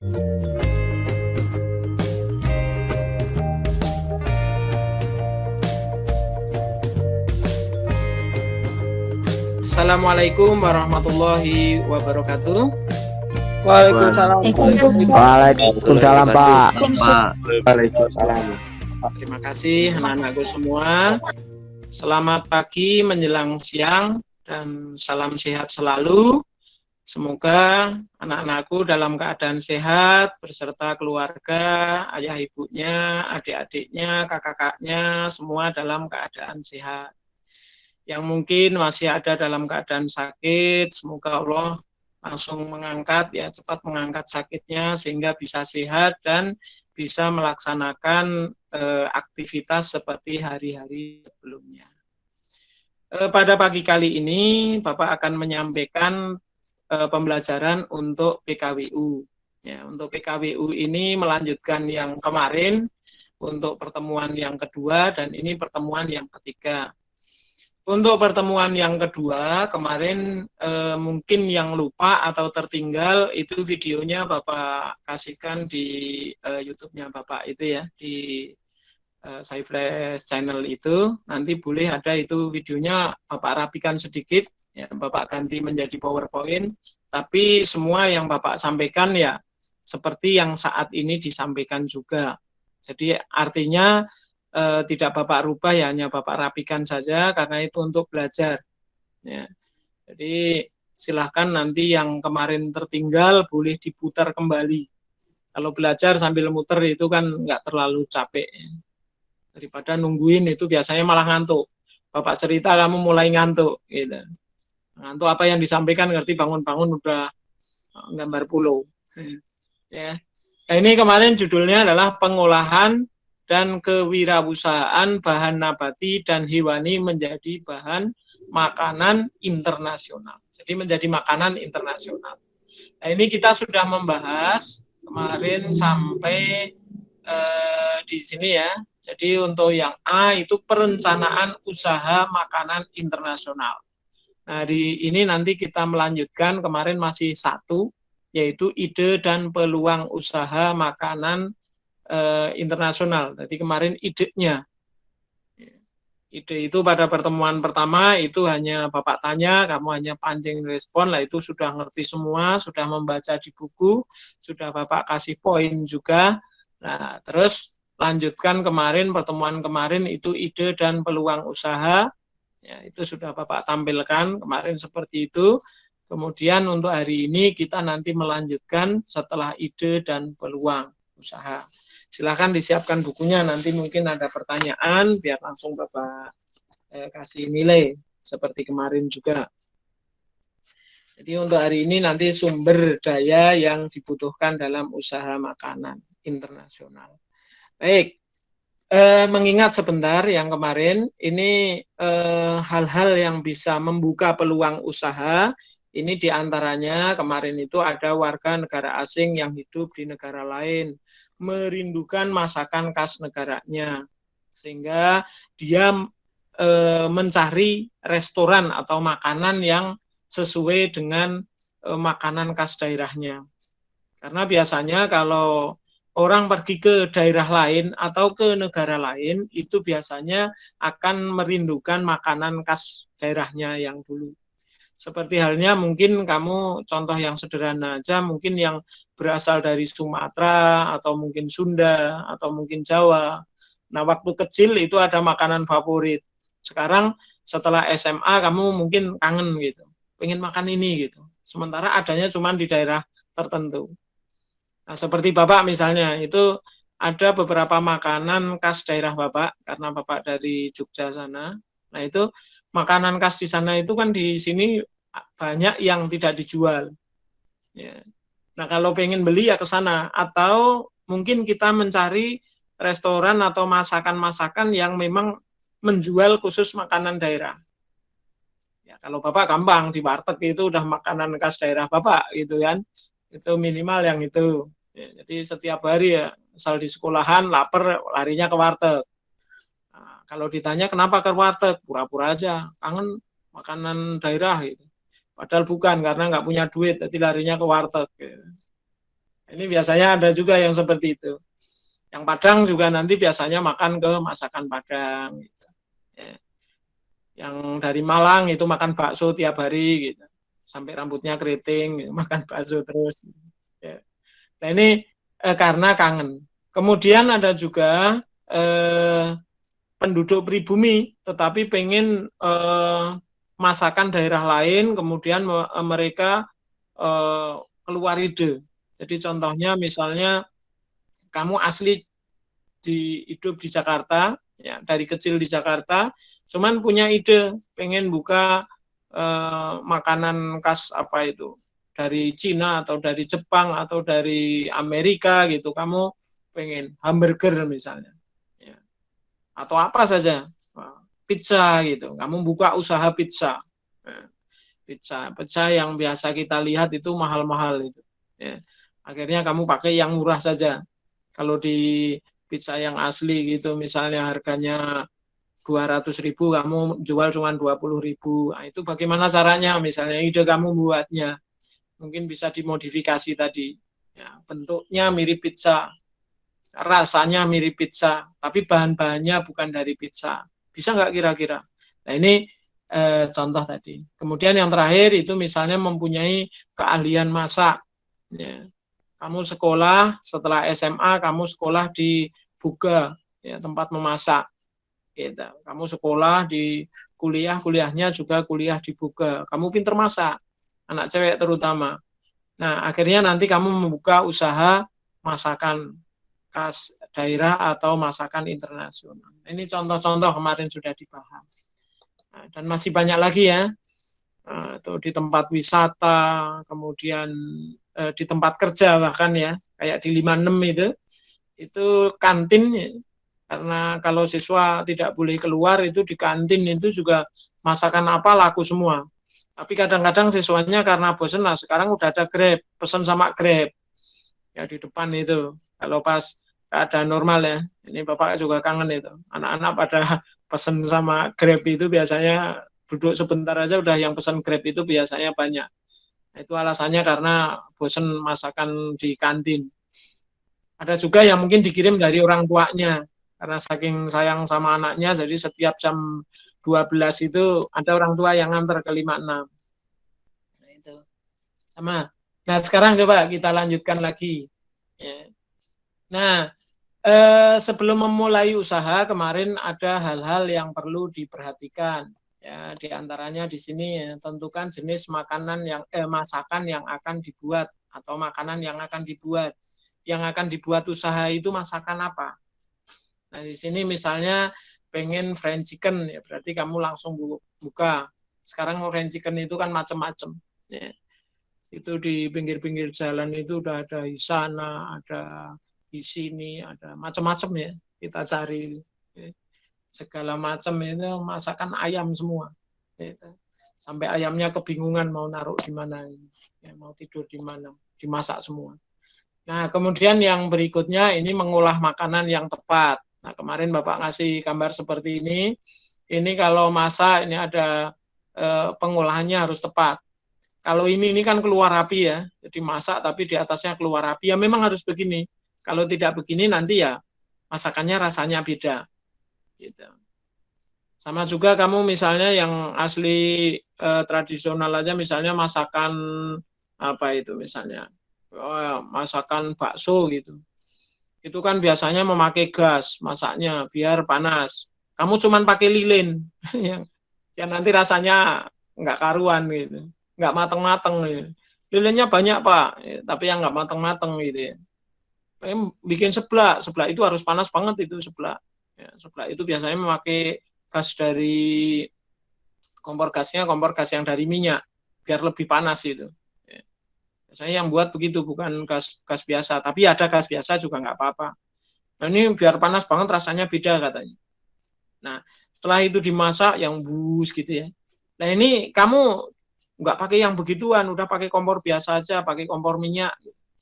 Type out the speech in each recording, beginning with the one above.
Assalamualaikum warahmatullahi wabarakatuh. Waalaikumsalam. Waalaikumsalam, Pak. Waalaikumsalam. Terima kasih anak-anakku semua. Selamat pagi menjelang siang dan salam sehat selalu. Semoga anak-anakku dalam keadaan sehat beserta keluarga, ayah ibunya, adik-adiknya, kakak-kakaknya, semua dalam keadaan sehat. Yang mungkin masih ada dalam keadaan sakit, semoga Allah langsung mengangkat, ya cepat mengangkat sakitnya sehingga bisa sehat dan bisa melaksanakan aktivitas seperti hari-hari sebelumnya. Pada pagi kali ini Bapak akan menyampaikan pembelajaran untuk PKWU. Ya, untuk PKWU ini melanjutkan yang kemarin untuk pertemuan yang kedua dan ini pertemuan yang ketiga. Untuk pertemuan yang kedua, kemarin mungkin yang lupa atau tertinggal itu videonya Bapak kasihkan di YouTube-nya Bapak itu ya, di Saifles Channel itu. Nanti boleh ada itu videonya Bapak rapikan sedikit, ya, Bapak ganti menjadi PowerPoint. Tapi semua yang Bapak sampaikan ya seperti yang saat ini disampaikan juga. Jadi artinya tidak Bapak rubah ya, hanya Bapak rapikan saja karena itu untuk belajar. Ya. Jadi silahkan nanti yang kemarin tertinggal boleh diputar kembali. Kalau belajar sambil muter itu kan nggak terlalu capek. Ya. Daripada nungguin itu biasanya malah ngantuk. Bapak cerita kamu mulai ngantuk. Gitu. Ngantuk apa yang disampaikan ngerti bangun-bangun udah gambar pulau. Ya. Nah, ini kemarin judulnya adalah pengolahan dan kewirausahaan bahan nabati dan hewani menjadi bahan makanan internasional. Jadi menjadi makanan internasional. Nah, ini kita sudah membahas kemarin sampai di sini ya. Jadi untuk yang A itu perencanaan usaha makanan internasional. Nah, di ini nanti kita melanjutkan, kemarin masih satu, yaitu ide dan peluang usaha makanan internasional. Jadi kemarin idenya. Ide itu pada pertemuan pertama itu hanya Bapak tanya, kamu hanya pancing respon, lah itu sudah ngerti semua, sudah membaca di buku, sudah Bapak kasih poin juga. Nah, terus lanjutkan kemarin, pertemuan kemarin itu ide dan peluang usaha. Ya, itu sudah Bapak tampilkan kemarin seperti itu. Kemudian untuk hari ini kita nanti melanjutkan setelah ide dan peluang usaha. Silakan disiapkan bukunya, nanti mungkin ada pertanyaan, biar langsung Bapak kasih nilai, seperti kemarin juga. Jadi untuk hari ini nanti sumber daya yang dibutuhkan dalam usaha makanan internasional. Baik, mengingat sebentar yang kemarin, ini hal-hal yang bisa membuka peluang usaha, ini diantaranya kemarin itu ada warga negara asing yang hidup di negara lain, merindukan masakan khas negaranya, sehingga dia mencari restoran atau makanan yang sesuai dengan makanan khas daerahnya. Karena biasanya kalau orang pergi ke daerah lain atau ke negara lain, itu biasanya akan merindukan makanan khas daerahnya yang dulu. Seperti halnya mungkin kamu contoh yang sederhana aja, mungkin yang berasal dari Sumatera atau mungkin Sunda atau mungkin Jawa. Nah, waktu kecil itu ada makanan favorit. Sekarang setelah SMA kamu mungkin kangen gitu, pengen makan ini gitu. Sementara adanya cuma di daerah tertentu. Nah, seperti Bapak misalnya, itu ada beberapa makanan khas daerah Bapak, karena Bapak dari Jogja sana. Nah, itu makanan khas di sana itu kan di sini banyak yang tidak dijual. Ya. Nah, kalau pengen beli ya ke sana. Atau mungkin kita mencari restoran atau masakan-masakan yang memang menjual khusus makanan daerah. Ya, kalau Bapak gampang, di warteg itu udah makanan khas daerah Bapak gitu kan. Itu minimal yang itu. Ya, jadi setiap hari ya, asal di sekolahan lapar larinya ke warteg. Nah, kalau ditanya kenapa ke warteg, pura-pura aja kangen makanan daerah gitu. Padahal bukan, karena nggak punya duit, jadi larinya ke warteg. Gitu. Ini biasanya ada juga yang seperti itu. Yang Padang juga nanti biasanya makan ke masakan Padang. Gitu. Ya. Yang dari Malang itu makan bakso tiap hari, gitu. Sampai rambutnya keriting, gitu. Makan bakso terus. Ya. Nah ini karena kangen. Kemudian ada juga penduduk pribumi, tetapi pengen masakan daerah lain, kemudian mereka keluar ide. Jadi contohnya misalnya kamu asli hidup di Jakarta, ya dari kecil di Jakarta, cuman punya ide pengen buka makanan khas apa itu dari Cina atau dari Jepang atau dari Amerika gitu, kamu pengen hamburger misalnya, ya. Atau apa saja, pizza gitu, kamu buka usaha pizza, ya. Pizza yang biasa kita lihat itu mahal-mahal itu, ya. Akhirnya kamu pakai yang murah saja. Kalau di pizza yang asli gitu misalnya harganya 200.000, kamu jual cuma 20.000. Nah, itu bagaimana caranya? Misalnya ide kamu buatnya, mungkin bisa dimodifikasi tadi. Ya, bentuknya mirip pizza, rasanya mirip pizza, tapi bahan-bahannya bukan dari pizza. Bisa nggak kira-kira? Nah ini contoh tadi. Kemudian yang terakhir itu misalnya mempunyai keahlian masak. Ya. Kamu sekolah, setelah SMA kamu sekolah di Buga, ya, tempat memasak. Gitu. Kamu sekolah di kuliahnya juga kuliah di Buga. Kamu pinter masak, anak cewek terutama. Nah, akhirnya nanti kamu membuka usaha masakan khas daerah atau masakan internasional. Ini contoh-contoh kemarin sudah dibahas. Nah, dan masih banyak lagi ya. Atau di tempat wisata, kemudian di tempat kerja bahkan ya, kayak di 56 itu kantin ya. Karena kalau siswa tidak boleh keluar itu di kantin itu juga masakan apa laku semua. Tapi kadang-kadang siswanya karena bosan, nah sekarang udah ada Grab, pesan sama Grab. Ya di depan itu. Kalau pas keadaan normal ya, ini Bapak juga kangen itu. Anak-anak pada pesan sama Grab itu biasanya duduk sebentar aja udah yang pesan Grab itu biasanya banyak. Nah, itu alasannya karena bosan masakan di kantin. Ada juga yang mungkin dikirim dari orang tuanya, karena saking sayang sama anaknya, jadi setiap jam 12 itu ada orang tua yang nganter ke 56. Nah, itu. Sama. Nah, sekarang coba kita lanjutkan lagi. Ya. Nah, sebelum memulai usaha, kemarin ada hal-hal yang perlu diperhatikan. Ya, di antaranya di sini ya, tentukan jenis makanan yang masakan yang akan dibuat atau makanan yang akan dibuat. Yang akan dibuat usaha itu masakan apa? Nah, di sini misalnya pengen fried chicken, ya berarti kamu langsung buka. Sekarang fried chicken itu kan macam-macam. Ya. Itu di pinggir-pinggir jalan itu udah ada di sana, ada di sini, ada macam-macam ya. Kita cari ya. Segala macam itu masakan ayam semua. Ya. Sampai ayamnya kebingungan mau naruh di mana, ya, mau tidur di mana, dimasak semua. Nah, kemudian yang berikutnya ini mengolah makanan yang tepat. Nah, kemarin Bapak ngasih gambar seperti ini. Ini kalau masak ini ada pengolahannya harus tepat. Kalau ini kan keluar api ya, jadi masak tapi di atasnya keluar api, ya memang harus begini. Kalau tidak begini nanti ya masakannya rasanya beda. Gitu. Sama juga kamu misalnya yang asli tradisional aja, misalnya masakan apa itu misalnya, masakan bakso gitu. Itu kan biasanya memakai gas masaknya biar panas. Kamu cuman pakai lilin, yang nanti rasanya nggak karuan gitu, nggak mateng-mateng gitu. Lilinnya banyak Pak, tapi yang nggak mateng-mateng gitu ya. Bikin seblak itu harus panas banget itu seblak. Ya, seblak itu biasanya memakai gas dari kompor gas yang dari minyak biar lebih panas itu. Ya. Biasanya yang buat begitu, bukan gas biasa, tapi ada gas biasa juga nggak apa-apa. Nah ini biar panas banget rasanya beda katanya. Nah setelah itu dimasak yang bus gitu ya. Nah ini kamu nggak pakai yang begituan, udah pakai kompor biasa aja, pakai kompor minyak,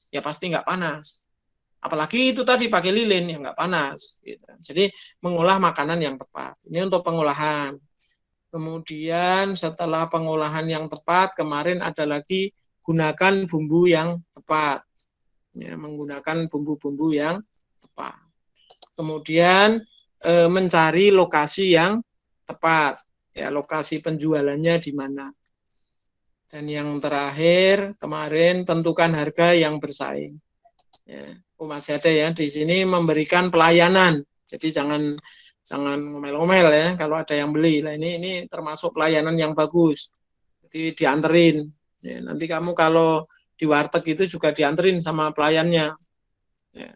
ya pasti nggak panas. Apalagi itu tadi pakai lilin yang nggak panas. Gitu. Jadi mengolah makanan yang tepat. Ini untuk pengolahan. Kemudian setelah pengolahan yang tepat, kemarin ada lagi gunakan bumbu yang tepat. ya, menggunakan bumbu-bumbu yang tepat. Kemudian mencari lokasi yang tepat, ya, lokasi penjualannya di mana. Dan yang terakhir kemarin tentukan harga yang bersaing. Ya, masih ada ya di sini memberikan pelayanan. Jadi jangan ngomel-ngomel ya kalau ada yang beli. Nah, ini termasuk pelayanan yang bagus. Jadi dianterin. Ya, nanti kamu kalau di warteg itu juga dianterin sama pelayannya. Ya.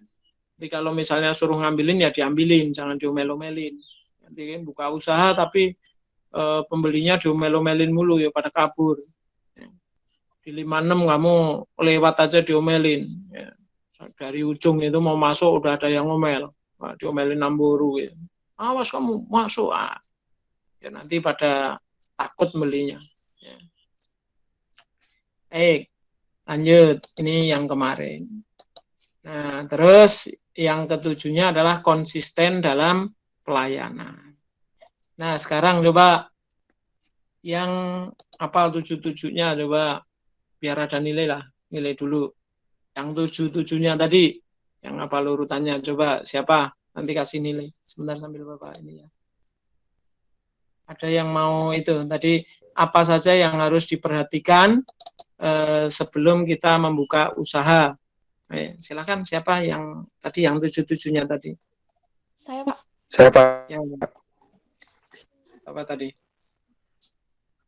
Jadi kalau misalnya suruh ngambilin ya diambilin, jangan diomel-omelin. Nanti kan buka usaha tapi pembelinya diomel-omelin mulu ya pada kabur. Ya. Di 56 kamu lewat aja diomelin. Ya. Dari ujung itu mau masuk udah ada yang ngomel. Nah, diomelin Namburu gitu. Awas kamu masuk. Ya nanti pada takut belinya. Ya. Lanjut. Ini yang kemarin. Nah, terus yang ketujuhnya adalah konsisten dalam pelayanan. Nah, sekarang coba yang hafal 7-7-nya coba biar ada nilai lah. Nilai dulu. Yang 7-7-nya tadi, yang hafal urutannya. Coba siapa? Nanti kasih nilai. Sebentar sambil Bapak ini ya. Ada yang mau itu. Tadi apa saja yang harus diperhatikan sebelum kita membuka usaha. Silakan siapa yang tadi yang 7-7-nya tadi? Saya, Pak. Saya Pak. Yang apa tadi?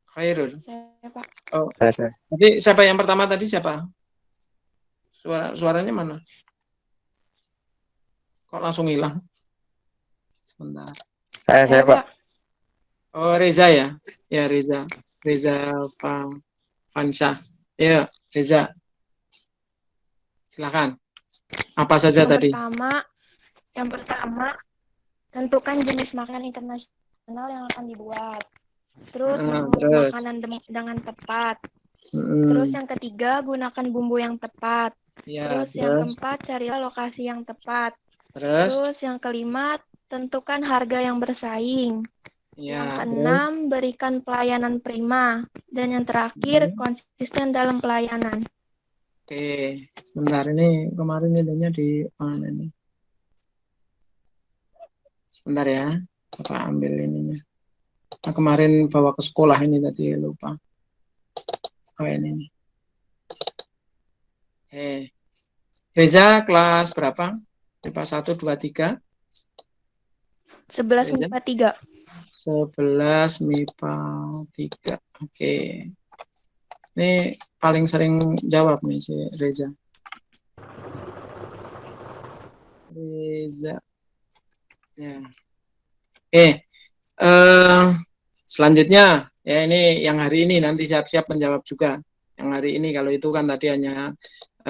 Khairul. Saya, Pak. Oh, Saya. tadi siapa yang pertama tadi siapa? Suaranya mana? Kok langsung hilang? Sebentar. Saya Pak. Oh, Reza ya? Ya, Reza. Reza Fansyah. Ya, Reza. Silakan. Apa saja tadi? Yang pertama, tentukan jenis makanan internasional yang akan dibuat. Terus makanan dengan tepat. Terus yang ketiga, gunakan bumbu yang tepat. Ya, terus yang keempat, carilah lokasi yang tepat. Terus yang kelima, tentukan harga yang bersaing. Ya, yang keenam, berikan pelayanan prima. Dan yang terakhir, konsisten dalam pelayanan. Oke, sebentar ini kemarin nilainya di mana nih? Sebentar ya, Bapak ambil ininya. Nah, kemarin bawa ke sekolah ini tadi lupa. Oh ini. Reza kelas berapa? MIPA 1, 2, 3? 11 MIPA 3. 11 MIPA 3. Oke. Ini paling sering jawab nih si Reza. Ya. Oke. Selanjutnya ya ini yang hari ini nanti siap-siap menjawab juga. Yang hari ini kalau itu kan tadi hanya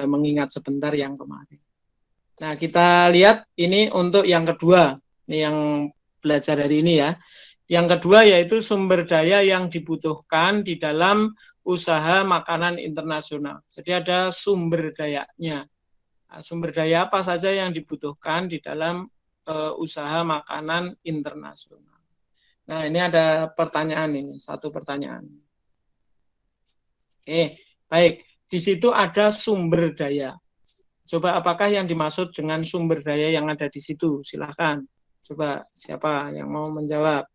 mengingat sebentar yang kemarin. Nah, kita lihat ini untuk yang kedua. Ini yang belajar hari ini ya. Yang kedua yaitu sumber daya yang dibutuhkan di dalam usaha makanan internasional. Jadi ada sumber dayanya. Nah, sumber daya apa saja yang dibutuhkan di dalam usaha makanan internasional. Nah, ini ada pertanyaan ini, satu pertanyaan. Oke, baik. Di situ ada sumber daya. Coba apakah yang dimaksud dengan sumber daya yang ada di situ? Silahkan. Coba siapa yang mau menjawab?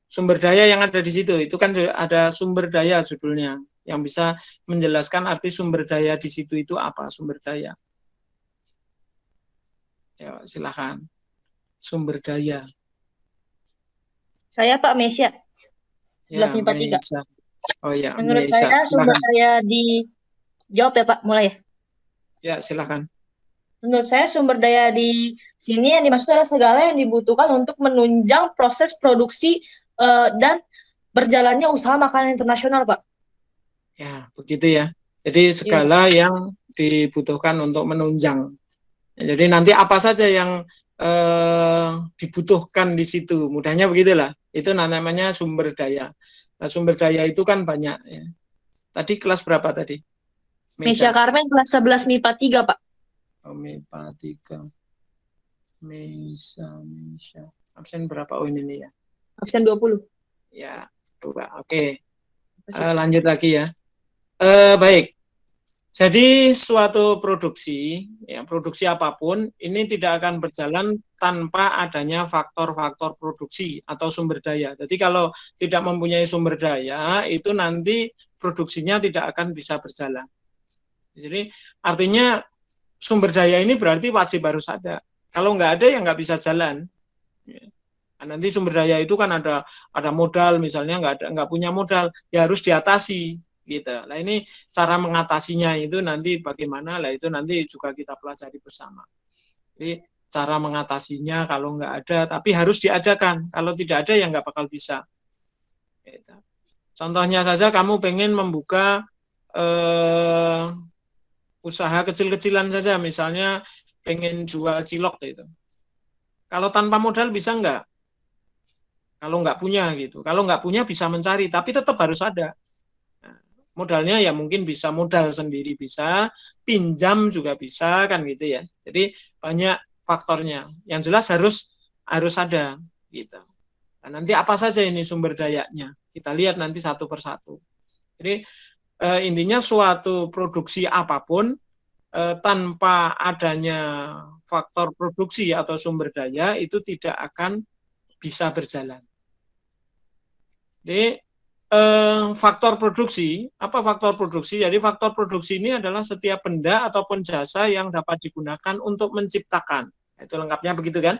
Sumber daya yang ada di situ itu kan ada sumber daya judulnya yang bisa menjelaskan arti sumber daya di situ itu apa sumber daya. Ya, silakan. Sumber daya. Saya Pak Mesya. Ya, Mesya. Oh ya, menurut Mesya. saya sumber daya dijawab ya Pak, mulai ya. Ya, silakan. Menurut saya sumber daya di sini yang dimaksud adalah segala yang dibutuhkan untuk menunjang proses produksi dan berjalannya usaha makanan internasional, Pak. Ya, begitu ya. Jadi segala yang dibutuhkan untuk menunjang. Jadi nanti apa saja yang dibutuhkan di situ, mudahnya begitulah. Itu namanya sumber daya. Nah, sumber daya itu kan banyak ya. Tadi kelas berapa tadi? Mesya Carmen kelas 11 MIPA 3, Pak. Oh, MIPA 3. Mesya. Absen berapa? Oh, ini nih ya. Absen 20. Ya, coba. Oke. Lanjut lagi ya. Baik. Jadi suatu produksi, ya produksi apapun, ini tidak akan berjalan tanpa adanya faktor-faktor produksi atau sumber daya. Jadi kalau tidak mempunyai sumber daya, itu nanti produksinya tidak akan bisa berjalan. Jadi artinya sumber daya ini berarti wajib harus ada. Kalau nggak ada ya nggak bisa jalan. Nanti sumber daya itu kan ada modal, misalnya nggak punya modal, ya harus diatasi. Gitu. Nah ini cara mengatasinya itu nanti bagaimana, lah itu nanti juga kita pelajari bersama. Jadi cara mengatasinya kalau nggak ada, tapi harus diadakan. Kalau tidak ada ya nggak bakal bisa. Gitu. Contohnya saja kamu pengen membuka usaha kecil-kecilan saja, misalnya pengen jual cilok gitu. Kalau tanpa modal bisa nggak? Kalau nggak punya gitu. Kalau nggak punya bisa mencari, tapi tetap harus ada. Modalnya ya mungkin bisa modal sendiri bisa, pinjam juga bisa kan gitu ya. Jadi banyak faktornya. Yang jelas harus ada gitu. Nah, nanti apa saja ini sumber dayanya? Kita lihat nanti satu persatu. Jadi intinya suatu produksi apapun tanpa adanya faktor produksi atau sumber daya itu tidak akan bisa berjalan. Jadi faktor produksi, apa faktor produksi? Jadi faktor produksi ini adalah setiap benda ataupun jasa yang dapat digunakan untuk menciptakan. Itu lengkapnya begitu kan?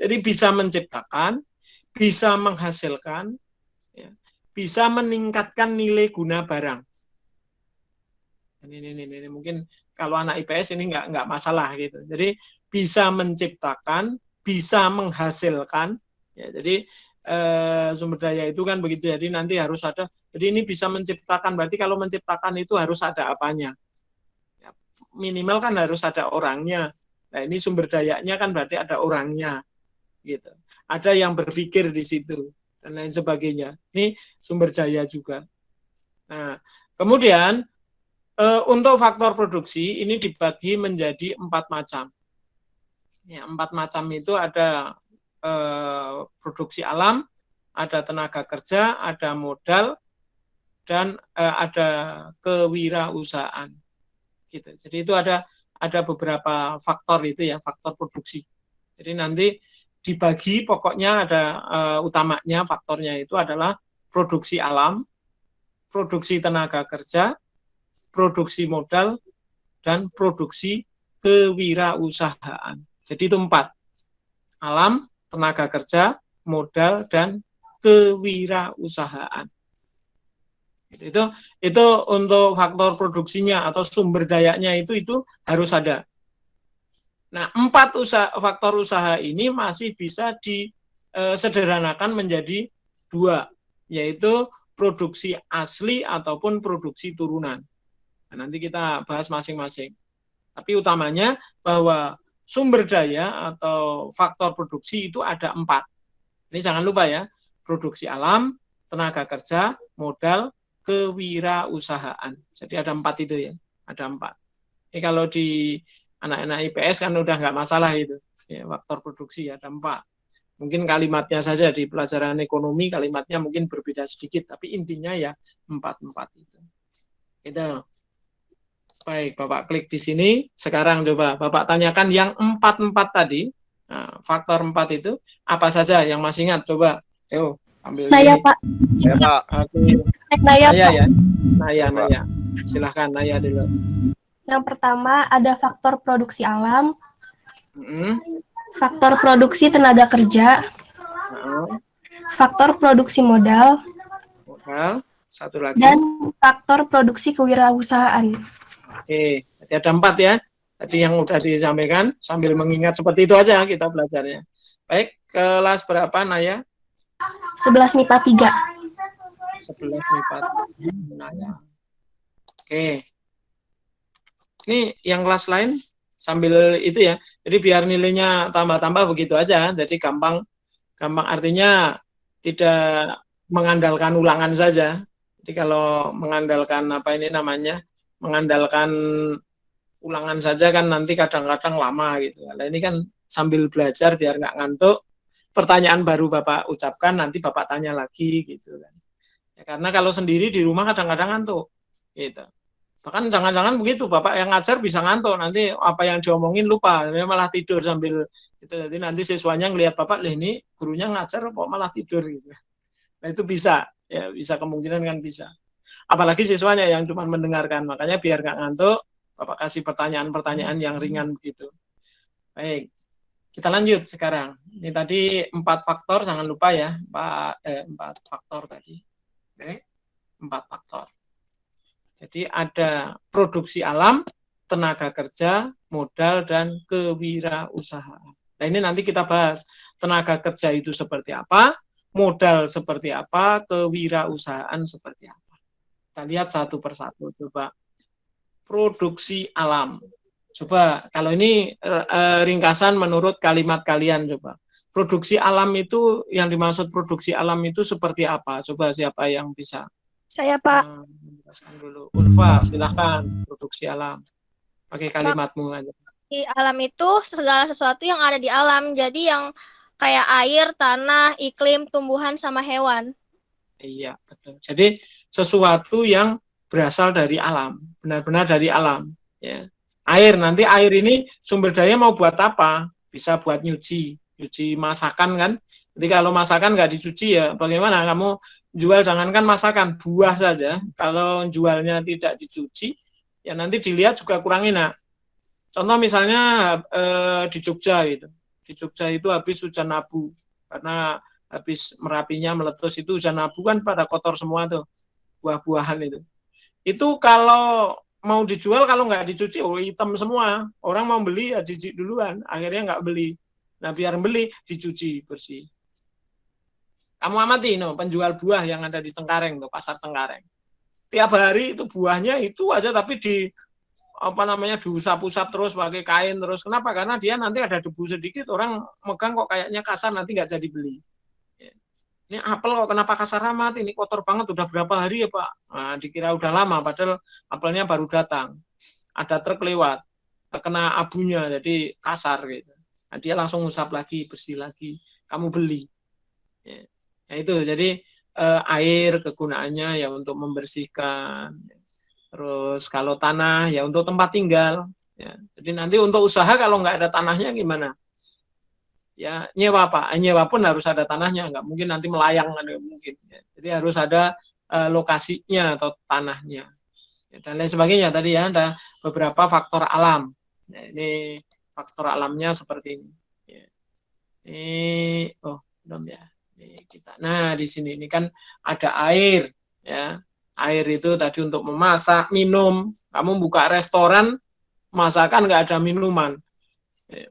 Jadi bisa menciptakan, bisa menghasilkan, ya, bisa meningkatkan nilai guna barang. Ini mungkin kalau anak IPS ini nggak masalah gitu. Jadi bisa menciptakan, bisa menghasilkan. Ya, jadi sumber daya itu kan begitu, jadi nanti harus ada, jadi ini bisa menciptakan, berarti kalau menciptakan itu harus ada apanya ya, minimal kan harus ada orangnya. Nah ini sumber dayanya kan berarti ada orangnya gitu, ada yang berpikir di situ dan lain sebagainya, ini sumber daya juga. Nah kemudian untuk faktor produksi ini dibagi menjadi 4 macam ya, 4 macam itu ada produksi alam, ada tenaga kerja, ada modal, dan ada kewirausahaan. Gitu. Jadi itu ada beberapa faktor itu ya, faktor produksi. Jadi nanti dibagi pokoknya ada utamanya faktornya itu adalah produksi alam, produksi tenaga kerja, produksi modal, dan produksi kewirausahaan. Jadi itu 4. Alam, tenaga kerja, modal, dan kewirausahaan. Itu untuk faktor produksinya atau sumber dayanya itu harus ada. Nah, 4 faktor usaha ini masih bisa disederhanakan menjadi 2, yaitu produksi asli ataupun produksi turunan. Nah, nanti kita bahas masing-masing. Tapi utamanya bahwa sumber daya atau faktor produksi itu ada 4. Ini jangan lupa ya, produksi alam, tenaga kerja, modal, kewirausahaan. Jadi ada 4 itu ya, ada 4. Ini kalau di anak-anak IPS kan udah nggak masalah itu, ya, faktor produksi ada 4. Mungkin kalimatnya saja di pelajaran ekonomi kalimatnya mungkin berbeda sedikit, tapi intinya ya 4 itu. Itu. Baik, Bapak klik di sini. Sekarang coba Bapak tanyakan yang 4 tadi. Nah, faktor 4 itu apa saja yang masih ingat? Coba, ayo ambil Naya, ini. Pak. Ya, Pak. Naya, ya. Naya. Silahkan Naya dulu. Yang pertama ada faktor produksi alam, faktor produksi tenaga kerja, faktor produksi modal, satu lagi. Dan faktor produksi kewirausahaan. Oke, jadi ada 4 ya. Tadi yang udah disampaikan, sambil mengingat seperti itu aja kita belajarnya. Baik, kelas berapa Naya? 11 MIPA 3. 11 MIPA 3 Naya. Oke. Ini yang kelas lain sambil itu ya. Jadi biar nilainya tambah-tambah begitu aja. Jadi gampang artinya tidak mengandalkan ulangan saja. Jadi kalau mengandalkan mengandalkan ulangan saja kan nanti kadang-kadang lama gitu. Nah ini kan sambil belajar biar nggak ngantuk. Pertanyaan baru Bapak ucapkan, nanti Bapak tanya lagi gitu kan. Ya, karena kalau sendiri di rumah kadang-kadang ngantuk gitu. Bahkan jangan-jangan begitu, Bapak yang ngajar bisa ngantuk, nanti apa yang diomongin lupa, malah tidur sambil itu. Jadi nanti siswanya ngelihat Bapak, ini gurunya ngajar kok malah tidur gitu. Nah itu bisa, ya bisa kemungkinan kan bisa. Apalagi siswanya yang cuma mendengarkan, makanya biar nggak ngantuk, Bapak kasih pertanyaan-pertanyaan yang ringan begitu. Baik, kita lanjut sekarang. Ini tadi 4 faktor, jangan lupa ya, 4 faktor tadi. Oke, 4 faktor. Jadi ada produksi alam, tenaga kerja, modal, dan kewirausahaan. Nah ini nanti kita bahas tenaga kerja itu seperti apa, modal seperti apa, kewirausahaan seperti apa. Kita lihat satu persatu. Coba produksi alam. Coba kalau ini ringkasan menurut kalimat kalian. Coba produksi alam itu, yang dimaksud produksi alam itu seperti apa? Coba siapa yang bisa? Saya, Pak. Menjelaskan dulu. Ulfa, silahkan produksi alam. Pakai kalimatmu aja. Di alam itu segala sesuatu yang ada di alam. Jadi yang kayak air, tanah, iklim, tumbuhan, sama hewan. Iya, betul. Jadi sesuatu yang berasal dari alam. Benar-benar dari alam. Ya. Air, nanti air ini sumber daya mau buat apa? Bisa buat nyuci masakan kan. Jadi kalau masakan nggak dicuci ya bagaimana? Kamu jual jangankan masakan, buah saja. Kalau jualnya tidak dicuci, ya nanti dilihat juga kurang enak. Contoh misalnya di Jogja gitu. Di Jogja itu habis hujan abu. Karena habis Merapinya meletus itu hujan abu kan pada kotor semua tuh. Buah-buahan itu. Itu kalau mau dijual kalau nggak dicuci, hitam semua. Orang mau beli ya jijik duluan. Akhirnya nggak beli. Nah biar beli dicuci bersih. Kamu amati penjual buah yang ada di Cengkareng tuh, pasar Cengkareng. Tiap hari itu buahnya itu aja tapi diusap-usap terus pakai kain terus. Kenapa? Karena dia nanti ada debu sedikit orang megang kok kayaknya kasar nanti nggak jadi beli. Ini apel kok kenapa kasar amat? Ini kotor banget udah berapa hari ya, Pak? Nah, dikira udah lama padahal apelnya baru datang. Ada truk lewat, kena abunya jadi kasar gitu. Nah, dia langsung usap lagi, bersih lagi. Kamu beli. Ya. Nah itu jadi air kegunaannya ya untuk membersihkan. Terus kalau tanah ya untuk tempat tinggal. Ya. Jadi nanti untuk usaha kalau nggak ada tanahnya gimana? Ya nyewa Pak, nyewa pun harus ada tanahnya, nggak mungkin nanti melayang kan mungkin. Ya. Jadi harus ada lokasinya atau tanahnya. Ya, dan lain sebagainya tadi ya ada beberapa faktor alam. Ya, ini faktor alamnya seperti ini. Ya. Ini belum ya. Kita. Nah, di sini ini kan ada air, ya. Air itu tadi untuk memasak, minum. Kamu buka restoran, masakan nggak ada minuman.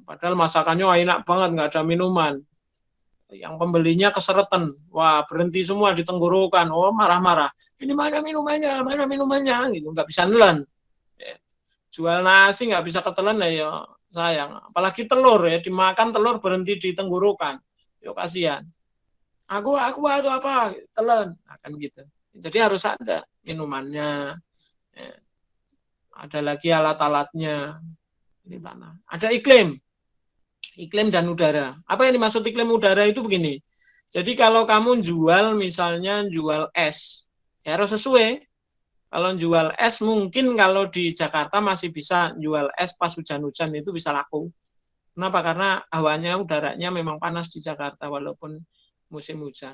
Padahal masakannya enak banget, nggak ada minuman. Yang pembelinya keseretan. Wah, berhenti semua di tenggorokan. Oh, marah-marah. Ini mana minumannya? Mana minumannya? Gitu, nggak bisa nelen. Ya. Jual nasi nggak bisa ketelan ya sayang. Apalagi telur ya, dimakan telur berhenti di tenggorokan. Yo kasihan. Aku atau apa telan akan gitu. Jadi harus ada minumannya, ya. Ada lagi alat-alatnya. Ini tanah. Ada iklim dan udara. Apa yang dimaksud iklim udara itu begini. Jadi kalau kamu jual misalnya jual es, ya harus sesuai. Kalau jual es mungkin kalau di Jakarta masih bisa jual es pas hujan-hujan itu bisa laku. Kenapa? Karena hawanya udaranya memang panas di Jakarta walaupun musim hujan.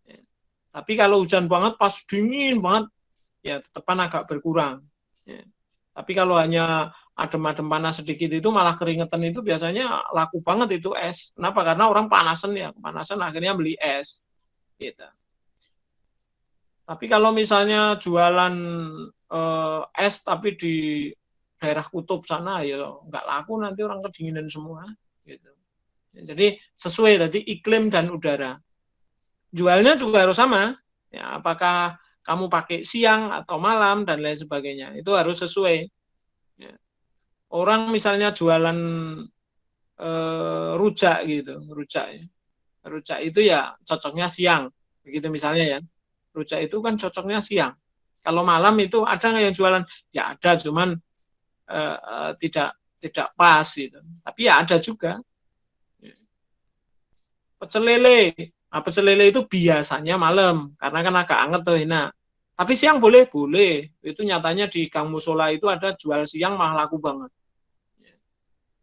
Ya. Tapi kalau hujan banget, pas dingin banget, ya tetepan agak berkurang. Ya. Tapi kalau hanya adem-adem panas sedikit itu malah keringetan itu biasanya laku banget itu es. Kenapa? Karena orang panasan ya, kepanasan akhirnya beli es. Gitu. Tapi kalau misalnya jualan es tapi di daerah kutub sana ya nggak laku nanti orang kedinginan semua. Gitu. Jadi sesuai tadi iklim dan udara. Jualnya juga harus sama. Ya, apakah kamu pakai siang atau malam dan lain sebagainya. Itu harus sesuai. Ya. Orang misalnya jualan rujak gitu, rujak itu ya cocoknya siang. Begitu misalnya ya. Rujak itu kan cocoknya siang. Kalau malam itu ada nggak yang jualan? Ya ada, cuman tidak pas gitu. Tapi ya ada juga. Pecel lele. Nah, pecel lele itu biasanya malam karena kan agak anget tuh enak. Tapi siang boleh, boleh. Itu nyatanya di Gang Musola itu ada jual siang malah laku banget.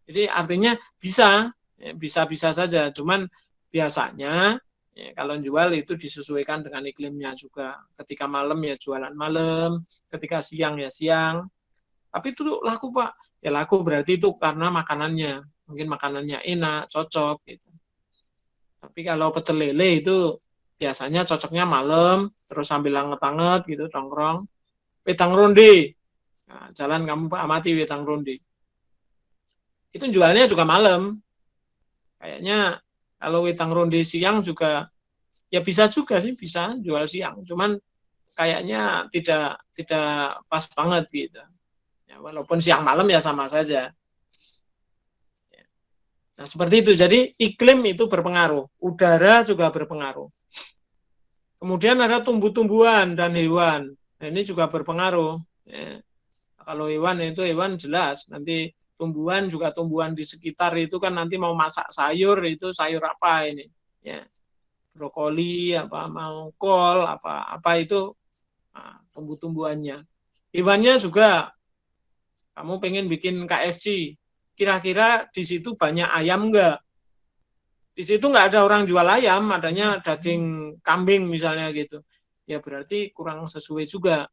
Jadi artinya bisa, bisa-bisa saja. Cuman biasanya kalau jual itu disesuaikan dengan iklimnya juga. Ketika malam ya jualan malam, ketika siang ya siang. Tapi itu laku Pak. Ya laku berarti itu karena makanannya. Mungkin makanannya enak, cocok gitu. Tapi kalau pecel lele itu biasanya cocoknya malam, terus sambil anget-anget gitu, nongkrong. Wedang ronde. Nah, jalan kamu Pak amati wedang ronde. Itu jualnya juga malam. Kayaknya kalau wedang ronde siang juga, ya bisa juga sih, bisa jual siang. Cuman kayaknya tidak pas banget gitu. Ya, walaupun siang malam ya sama saja. Nah, seperti itu. Jadi iklim itu berpengaruh. Udara juga berpengaruh. Kemudian ada tumbuh-tumbuhan dan hewan. Nah, ini juga berpengaruh. Ya. Kalau hewan itu hewan jelas. Nanti tumbuhan juga tumbuhan di sekitar itu kan nanti mau masak sayur, itu sayur apa ini. Ya. Brokoli, apa mau kol, apa itu nah, tumbuh-tumbuhannya. Hewannya juga. Kamu pengen bikin KFC. Kira-kira di situ banyak ayam enggak? Di situ enggak ada orang jual ayam, adanya daging kambing misalnya gitu. Ya berarti kurang sesuai juga.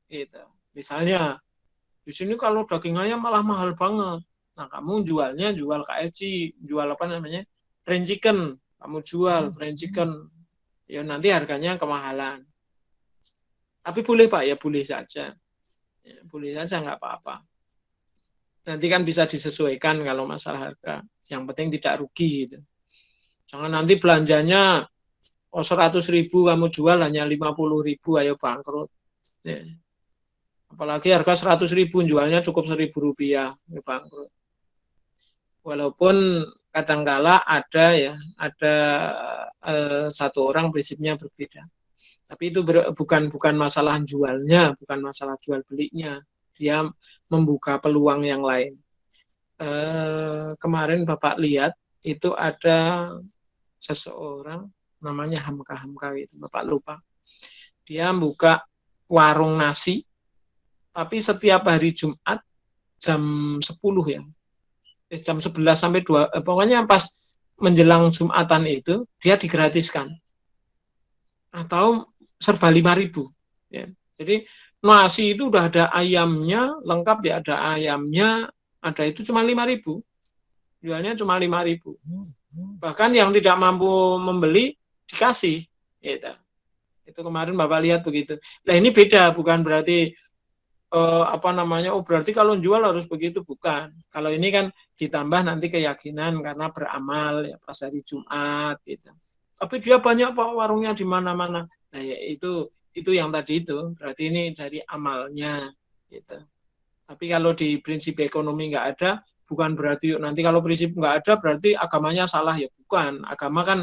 Gitu. Misalnya, di sini kalau daging ayam malah mahal banget. Nah, kamu jualnya jual KFC, jual apa namanya? Fried chicken. Kamu jual fried chicken. Ya nanti harganya kemahalan. Tapi boleh Pak, ya boleh saja. Ya, boleh saja enggak apa-apa. Nanti kan bisa disesuaikan kalau masalah harga. Yang penting tidak rugi gitu. Jangan nanti belanjanya 100.000 kamu jual hanya 50.000, ayo bangkrut. Ya. Apalagi harga 100.000 jualnya cukup 1.000 rupiah, ya bangkrut. Walaupun kadangkala ada satu orang prinsipnya berbeda. Tapi itu bukan masalah jualnya, bukan masalah jual belinya. Dia membuka peluang yang lain. Kemarin Bapak lihat itu ada seseorang namanya Hamka gitu, Bapak lupa. Dia buka warung nasi, tapi setiap hari Jumat jam 10 ya, jam 11 sampai 2, pokoknya pas menjelang Jumatan itu dia digratiskan atau serba 5.000 ya. Jadi nasi itu udah ada ayamnya, lengkap ya, ada ayamnya, ada itu cuma 5.000. Jualnya cuma 5.000. Bahkan yang tidak mampu membeli dikasih. Gitu. Itu kemarin Bapak lihat begitu. Nah ini beda, bukan berarti berarti kalau jual harus begitu, bukan. Kalau ini kan ditambah nanti keyakinan karena beramal ya pas hari Jumat gitu. Tapi dia banyak Pak warungnya di mana-mana. Nah ya itu yang tadi itu berarti ini dari amalnya gitu. Tapi kalau di prinsip ekonomi nggak ada, bukan berarti nanti kalau prinsip nggak ada berarti agamanya salah, ya bukan. Agama kan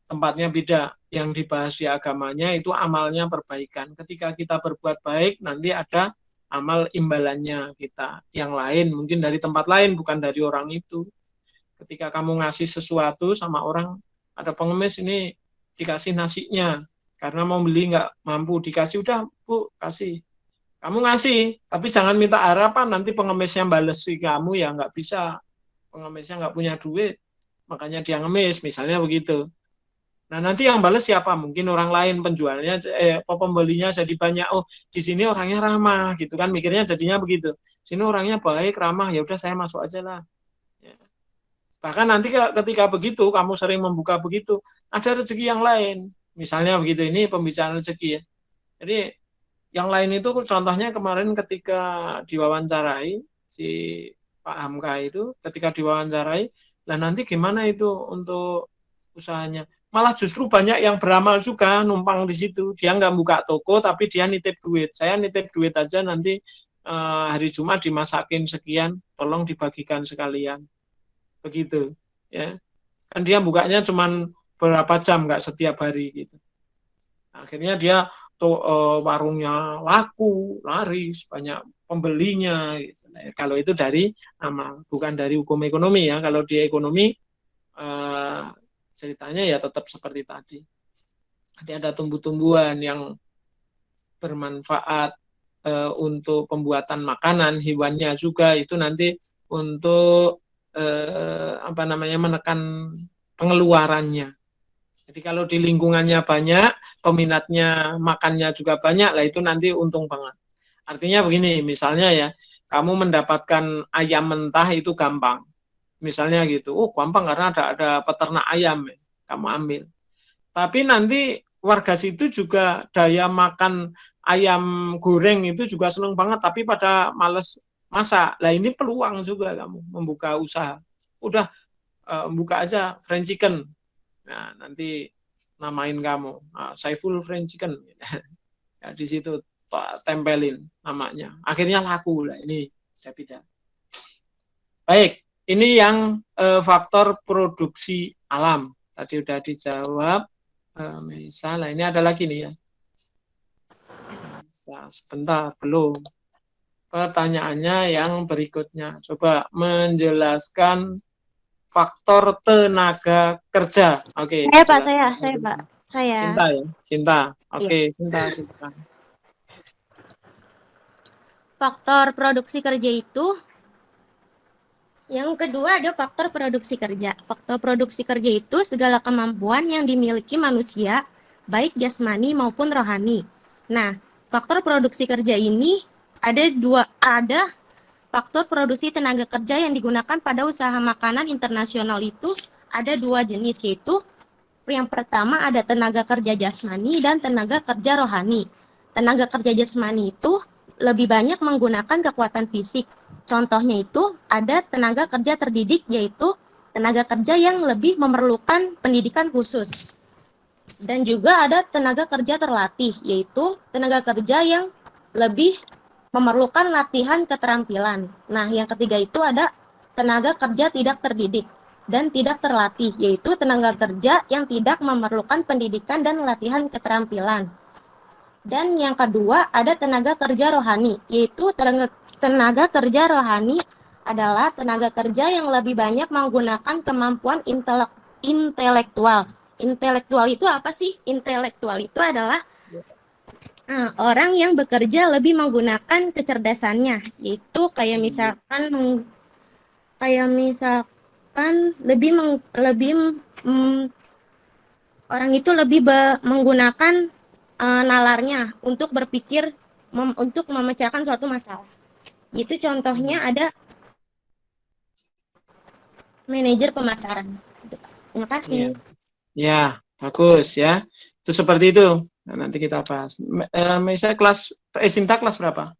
tempatnya beda. Yang dibahas di agamanya itu amalnya perbaikan. Ketika kita berbuat baik nanti ada amal imbalannya kita. Yang lain mungkin dari tempat lain, bukan dari orang itu. Ketika kamu ngasih sesuatu sama orang, ada pengemis ini dikasih nasinya. Karena mau beli nggak mampu, dikasih, udah Bu, kasih. Kamu ngasih, tapi jangan minta harapan, nanti pengemisnya bales si kamu, ya nggak bisa. Pengemisnya nggak punya duit, makanya dia ngemis, misalnya begitu. Nah nanti yang bales siapa? Mungkin orang lain, penjualnya, pembelinya jadi banyak, oh di sini orangnya ramah, gitu kan, mikirnya jadinya begitu. Sini orangnya baik, ramah, ya udah saya masuk aja lah. Ya. Bahkan nanti ketika begitu, kamu sering membuka begitu, ada rezeki yang lain. Misalnya begitu, ini pembicaraan rezeki ya. Jadi yang lain itu contohnya kemarin ketika diwawancarai si Pak Hamka itu, ketika diwawancarai, lah nanti gimana itu untuk usahanya? Malah justru banyak yang beramal juga numpang di situ. Dia nggak buka toko tapi dia nitip duit. Saya nitip duit aja nanti hari Jumat dimasakin sekian, tolong dibagikan sekalian. Begitu ya. Kan dia bukanya cuman berapa jam, nggak setiap hari gitu. Akhirnya dia warungnya laku, laris, banyak pembelinya. Gitu. Nah, kalau itu dari amal, bukan dari hukum ekonomi ya. Kalau di ekonomi ceritanya ya tetap seperti tadi. Ada tumbuh-tumbuhan yang bermanfaat untuk pembuatan makanan, hewannya juga itu nanti untuk menekan pengeluarannya. Jadi kalau di lingkungannya banyak, peminatnya makannya juga banyak, lah itu nanti untung banget. Artinya begini, misalnya ya, kamu mendapatkan ayam mentah itu gampang. Misalnya gitu, gampang karena ada peternak ayam, ya, kamu ambil. Tapi nanti warga situ juga daya makan ayam goreng itu juga seneng banget, tapi pada males masak. Lah ini peluang juga kamu membuka usaha. Udah buka aja fried chicken. Nah, nanti namain kamu Saiful Fried Chicken. Ya, di situ tempelin namanya. Akhirnya laku lah ini. Beda. Baik, ini yang faktor produksi alam. Tadi udah dijawab. Misalnya ini ada lagi nih ya. Sebentar, belum. Pertanyaannya yang berikutnya. Coba menjelaskan faktor tenaga kerja. Oke. Saya Pak, saya Pak. Saya. Sinta ya, Sinta. Oke, Sinta. Faktor produksi kerja itu yang kedua ada faktor produksi kerja. Faktor produksi kerja itu segala kemampuan yang dimiliki manusia, baik jasmani maupun rohani. Nah, faktor produksi kerja ini ada faktor produksi tenaga kerja yang digunakan pada usaha makanan internasional itu ada 2 jenis, yaitu yang pertama ada tenaga kerja jasmani dan tenaga kerja rohani. Tenaga kerja jasmani itu lebih banyak menggunakan kekuatan fisik. Contohnya itu ada tenaga kerja terdidik, yaitu tenaga kerja yang lebih memerlukan pendidikan khusus. Dan juga ada tenaga kerja terlatih, yaitu tenaga kerja yang lebih memerlukan latihan keterampilan. Nah, yang ketiga itu ada tenaga kerja tidak terdidik dan tidak terlatih, yaitu tenaga kerja yang tidak memerlukan pendidikan dan latihan keterampilan. Dan yang kedua ada tenaga kerja rohani, yaitu tenaga kerja rohani adalah tenaga kerja yang lebih banyak menggunakan kemampuan intelektual. Intelektual itu apa sih? Intelektual itu adalah orang yang bekerja lebih menggunakan kecerdasannya, yaitu kayak misalkan orang itu lebih menggunakan nalarnya untuk berpikir untuk memecahkan suatu masalah. Itu contohnya ada manajer pemasaran. Terima kasih. Ya, bagus ya. Itu seperti itu. Nah, nanti kita bahas. Misalnya Sinta kelas berapa?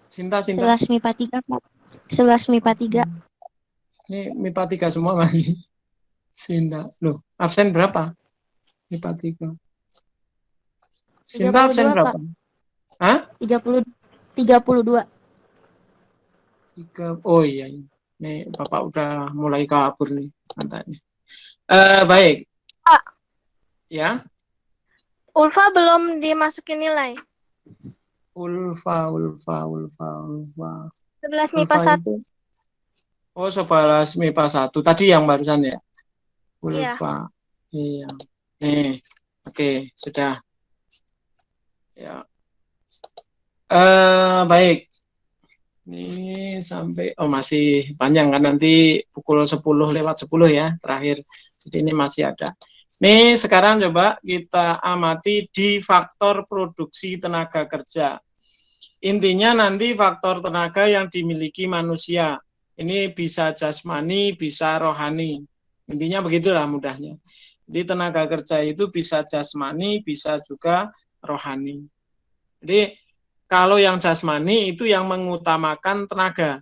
Sinta. 11 MIPA 3, Pak. 11 MIPA 3. Ini MIPA 3 semua lagi. Sinta. Loh, absen berapa? MIPA 3. Sinta absen berapa? Pak. Hah? 32. Oh iya. Nih, Bapak udah mulai kabur nih. Mantapnya. Baik. Pak. Ya. Ulfa belum dimasukin nilai. Ulfa. 11 MIPA 1. Oh, 11 MIPA 1. Tadi yang barusan ya? Ulfa. Iya. Oke, sudah. Ya. Baik. Ini sampai masih panjang kan, nanti pukul 10:10 ya terakhir. Jadi ini masih ada. Nih sekarang coba kita amati di faktor produksi tenaga kerja. Intinya nanti faktor tenaga yang dimiliki manusia. Ini bisa jasmani, bisa rohani. Intinya begitulah mudahnya. Jadi tenaga kerja itu bisa jasmani, bisa juga rohani. Jadi kalau yang jasmani itu yang mengutamakan tenaga.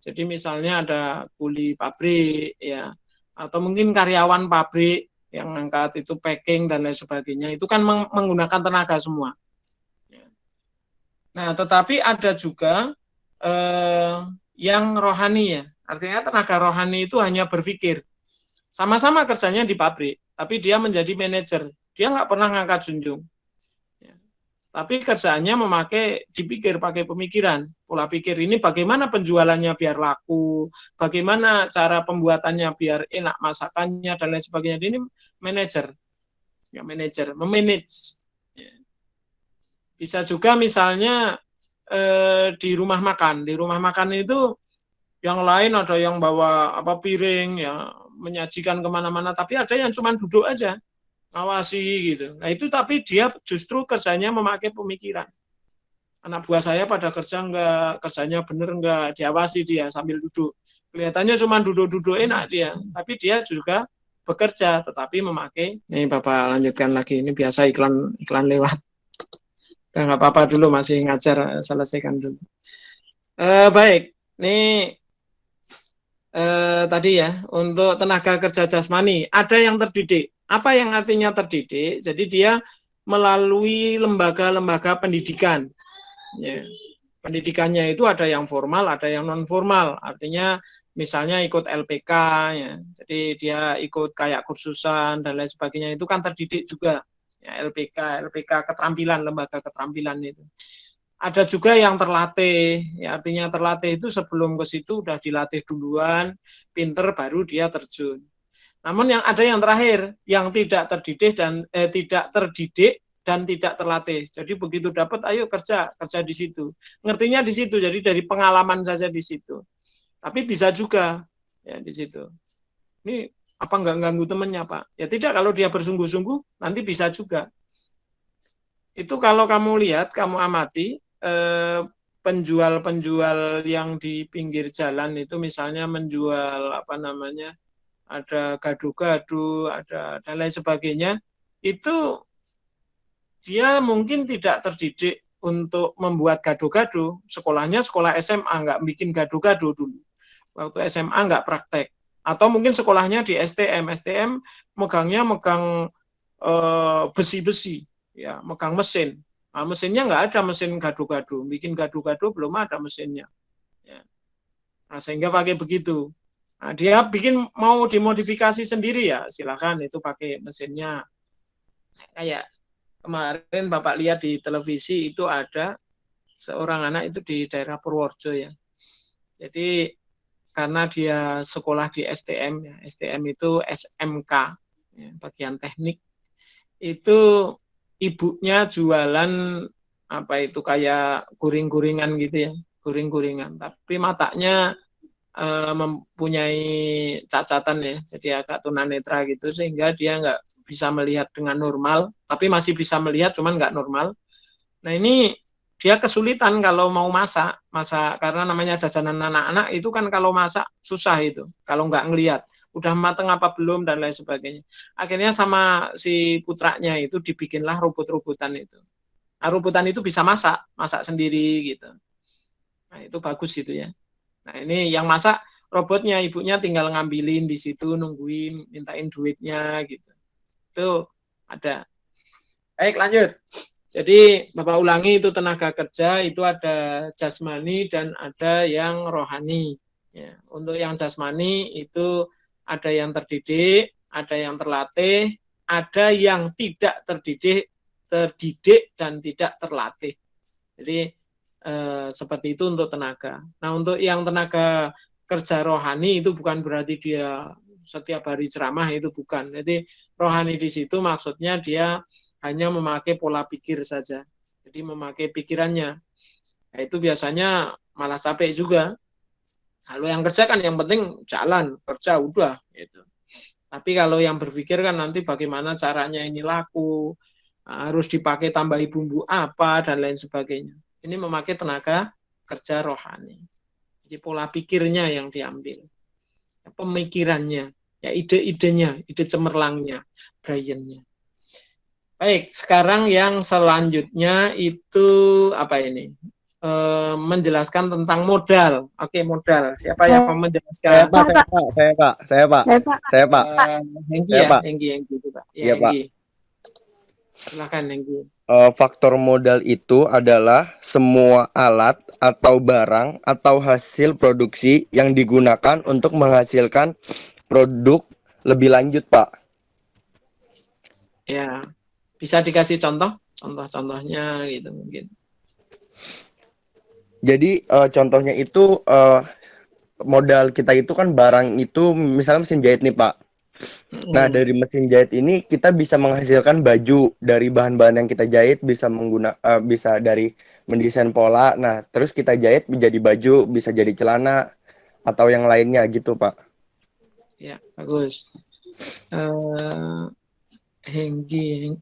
Jadi misalnya ada kuli pabrik ya, atau mungkin karyawan pabrik yang angkat itu packing dan lain sebagainya, itu kan menggunakan tenaga semua. Nah, tetapi ada juga yang rohani ya, artinya tenaga rohani itu hanya berpikir. Sama-sama kerjanya di pabrik, tapi dia menjadi manajer, dia nggak pernah ngangkat junjung. Tapi kerjaannya dipikir pakai pemikiran, pola pikir ini bagaimana penjualannya biar laku, bagaimana cara pembuatannya biar enak masakannya dan lain sebagainya. Ini manajer, ya manajer, memanage. Bisa juga misalnya di rumah makan. Di rumah makan itu yang lain ada yang bawa piring ya, menyajikan kemana-mana, tapi ada yang cuma duduk aja ngawasi gitu. Nah itu tapi dia justru kerjanya memakai pemikiran. Anak buah saya pada kerja enggak, kerjanya bener enggak, diawasi dia sambil duduk. Kelihatannya cuma duduk-duduk enak dia, tapi dia juga bekerja tetapi memakai. Nih Bapak lanjutkan lagi, ini biasa iklan lewat. Nggak apa-apa dulu, masih ngajar, selesaikan dulu. Baik, ini tadi ya, untuk tenaga kerja jasmani, ada yang terdidik. Apa yang artinya terdidik? Jadi dia melalui lembaga-lembaga pendidikan. Ya. Pendidikannya itu ada yang formal, ada yang non formal. Artinya misalnya ikut LPK, ya. Jadi dia ikut kayak kursusan dan lain sebagainya, itu kan terdidik juga. Ya, LPK keterampilan, lembaga keterampilan itu. Ada juga yang terlatih, ya artinya terlatih itu sebelum ke situ udah dilatih duluan, pinter baru dia terjun. Namun ada yang terakhir, yang tidak terdidik dan tidak terlatih. Jadi begitu dapat, ayo kerja di situ. Ngertinya di situ, jadi dari pengalaman saja di situ. Tapi bisa juga ya di situ. Ini apa nggak ganggu temannya Pak? Ya tidak, kalau dia bersungguh-sungguh nanti bisa juga. Itu kalau kamu lihat, kamu amati penjual-penjual yang di pinggir jalan itu misalnya menjual ada gado-gado, ada dan lain sebagainya, itu dia mungkin tidak terdidik untuk membuat gado-gado. Sekolahnya sekolah SMA, nggak bikin gado-gado dulu. Waktu SMA nggak praktek. Atau mungkin sekolahnya di STM megangnya megang besi-besi, ya, megang mesin. Nah, mesinnya nggak ada mesin gado-gado, bikin gado-gado belum ada mesinnya. Ya. Nah, sehingga pakai begitu. Nah, dia bikin mau dimodifikasi sendiri ya, silakan itu pakai mesinnya. Kayak kemarin Bapak lihat di televisi itu ada seorang anak itu di daerah Purworejo ya. Jadi karena dia sekolah di STM, ya. STM itu SMK, ya, bagian teknik, itu ibunya jualan kayak guring-guringan gitu ya, guring-guringan. Tapi matanya mempunyai cacatan ya, jadi agak tunanetra gitu, sehingga dia nggak bisa melihat dengan normal, tapi masih bisa melihat, cuman nggak normal. Nah ini dia kesulitan kalau mau masak karena namanya jajanan anak-anak itu kan kalau masak susah itu, kalau nggak ngelihat udah mateng apa belum dan lain sebagainya. Akhirnya sama si putranya itu dibikinlah robot-robotan itu. Nah, robotan itu bisa masak sendiri gitu. Nah itu bagus gitu ya. Nah ini yang masak robotnya, ibunya tinggal ngambilin di situ, nungguin, mintain duitnya gitu. Itu ada. Baik lanjut. Jadi Bapak ulangi, itu tenaga kerja itu ada jasmani dan ada yang rohani. Ya, untuk yang jasmani itu ada yang terdidik, ada yang terlatih, ada yang tidak terdidik dan tidak terlatih. Jadi seperti itu untuk tenaga. Nah untuk yang tenaga kerja rohani itu bukan berarti dia setiap hari ceramah, itu bukan. Jadi rohani di situ maksudnya dia hanya memakai pola pikir saja. Jadi memakai pikirannya. Nah, itu biasanya malah capek juga. Kalau yang kerja kan yang penting jalan, kerja udah gitu. Tapi kalau yang berpikir kan nanti bagaimana caranya ini laku, harus dipakai tambahi bumbu apa dan lain sebagainya. Ini memakai tenaga kerja rohani. Jadi pola pikirnya yang diambil. Pemikirannya, ya ide-idenya, ide cemerlangnya, brainnya. Baik, sekarang yang selanjutnya itu apa ini? Menjelaskan tentang modal. Oke, modal. Siapa yang mau menjelaskan? Saya Pak. Hengki itu Pak. Iya, Pak. Silakan Hengki. Faktor modal itu adalah semua alat atau barang atau hasil produksi yang digunakan untuk menghasilkan produk lebih lanjut, Pak. Ya. Bisa dikasih contohnya gitu mungkin. Jadi contohnya itu modal kita itu kan barang itu misalnya mesin jahit nih Pak. Nah, dari mesin jahit ini kita bisa menghasilkan baju dari bahan-bahan yang kita jahit, bisa dari mendesain pola. Nah, terus kita jahit menjadi baju, bisa jadi celana atau yang lainnya gitu, Pak. Ya, bagus. Henggi,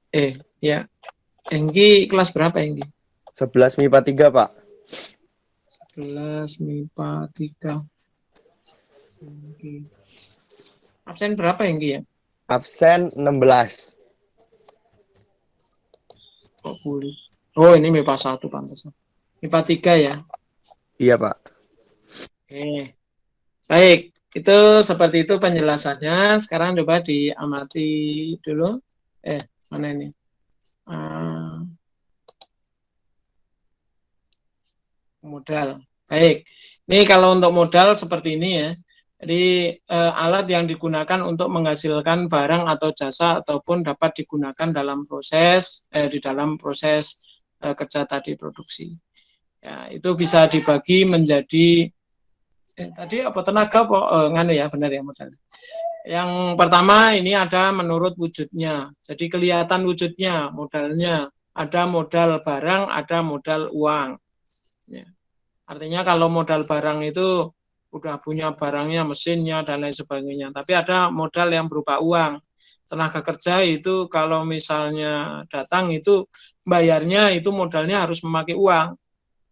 ya. Henggi kelas berapa Henggi? 11 MIPA 3, Pak. 11 MIPA 3. Henggi. Absen berapa Henggi ya? Absen 16. Kok boleh? Oh, ini MIPA 1 pantas. MIPA 3 ya? Iya, Pak. Oke. Baik, itu seperti itu penjelasannya. Sekarang coba diamati dulu. Mana ini? Modal. Baik. Ini kalau untuk modal seperti ini ya. Jadi alat yang digunakan untuk menghasilkan barang atau jasa ataupun dapat digunakan dalam proses di dalam proses kerja tadi produksi. Ya, itu bisa dibagi menjadi tadi apa tenaga nganu ya, benar ya modal. Yang pertama ini ada menurut wujudnya. Jadi kelihatan wujudnya, modalnya. Ada modal barang, ada modal uang. Ya. Artinya kalau modal barang itu udah punya barangnya, mesinnya, dan lain sebagainya. Tapi ada modal yang berupa uang. Tenaga kerja itu kalau misalnya datang itu bayarnya itu modalnya harus memakai uang.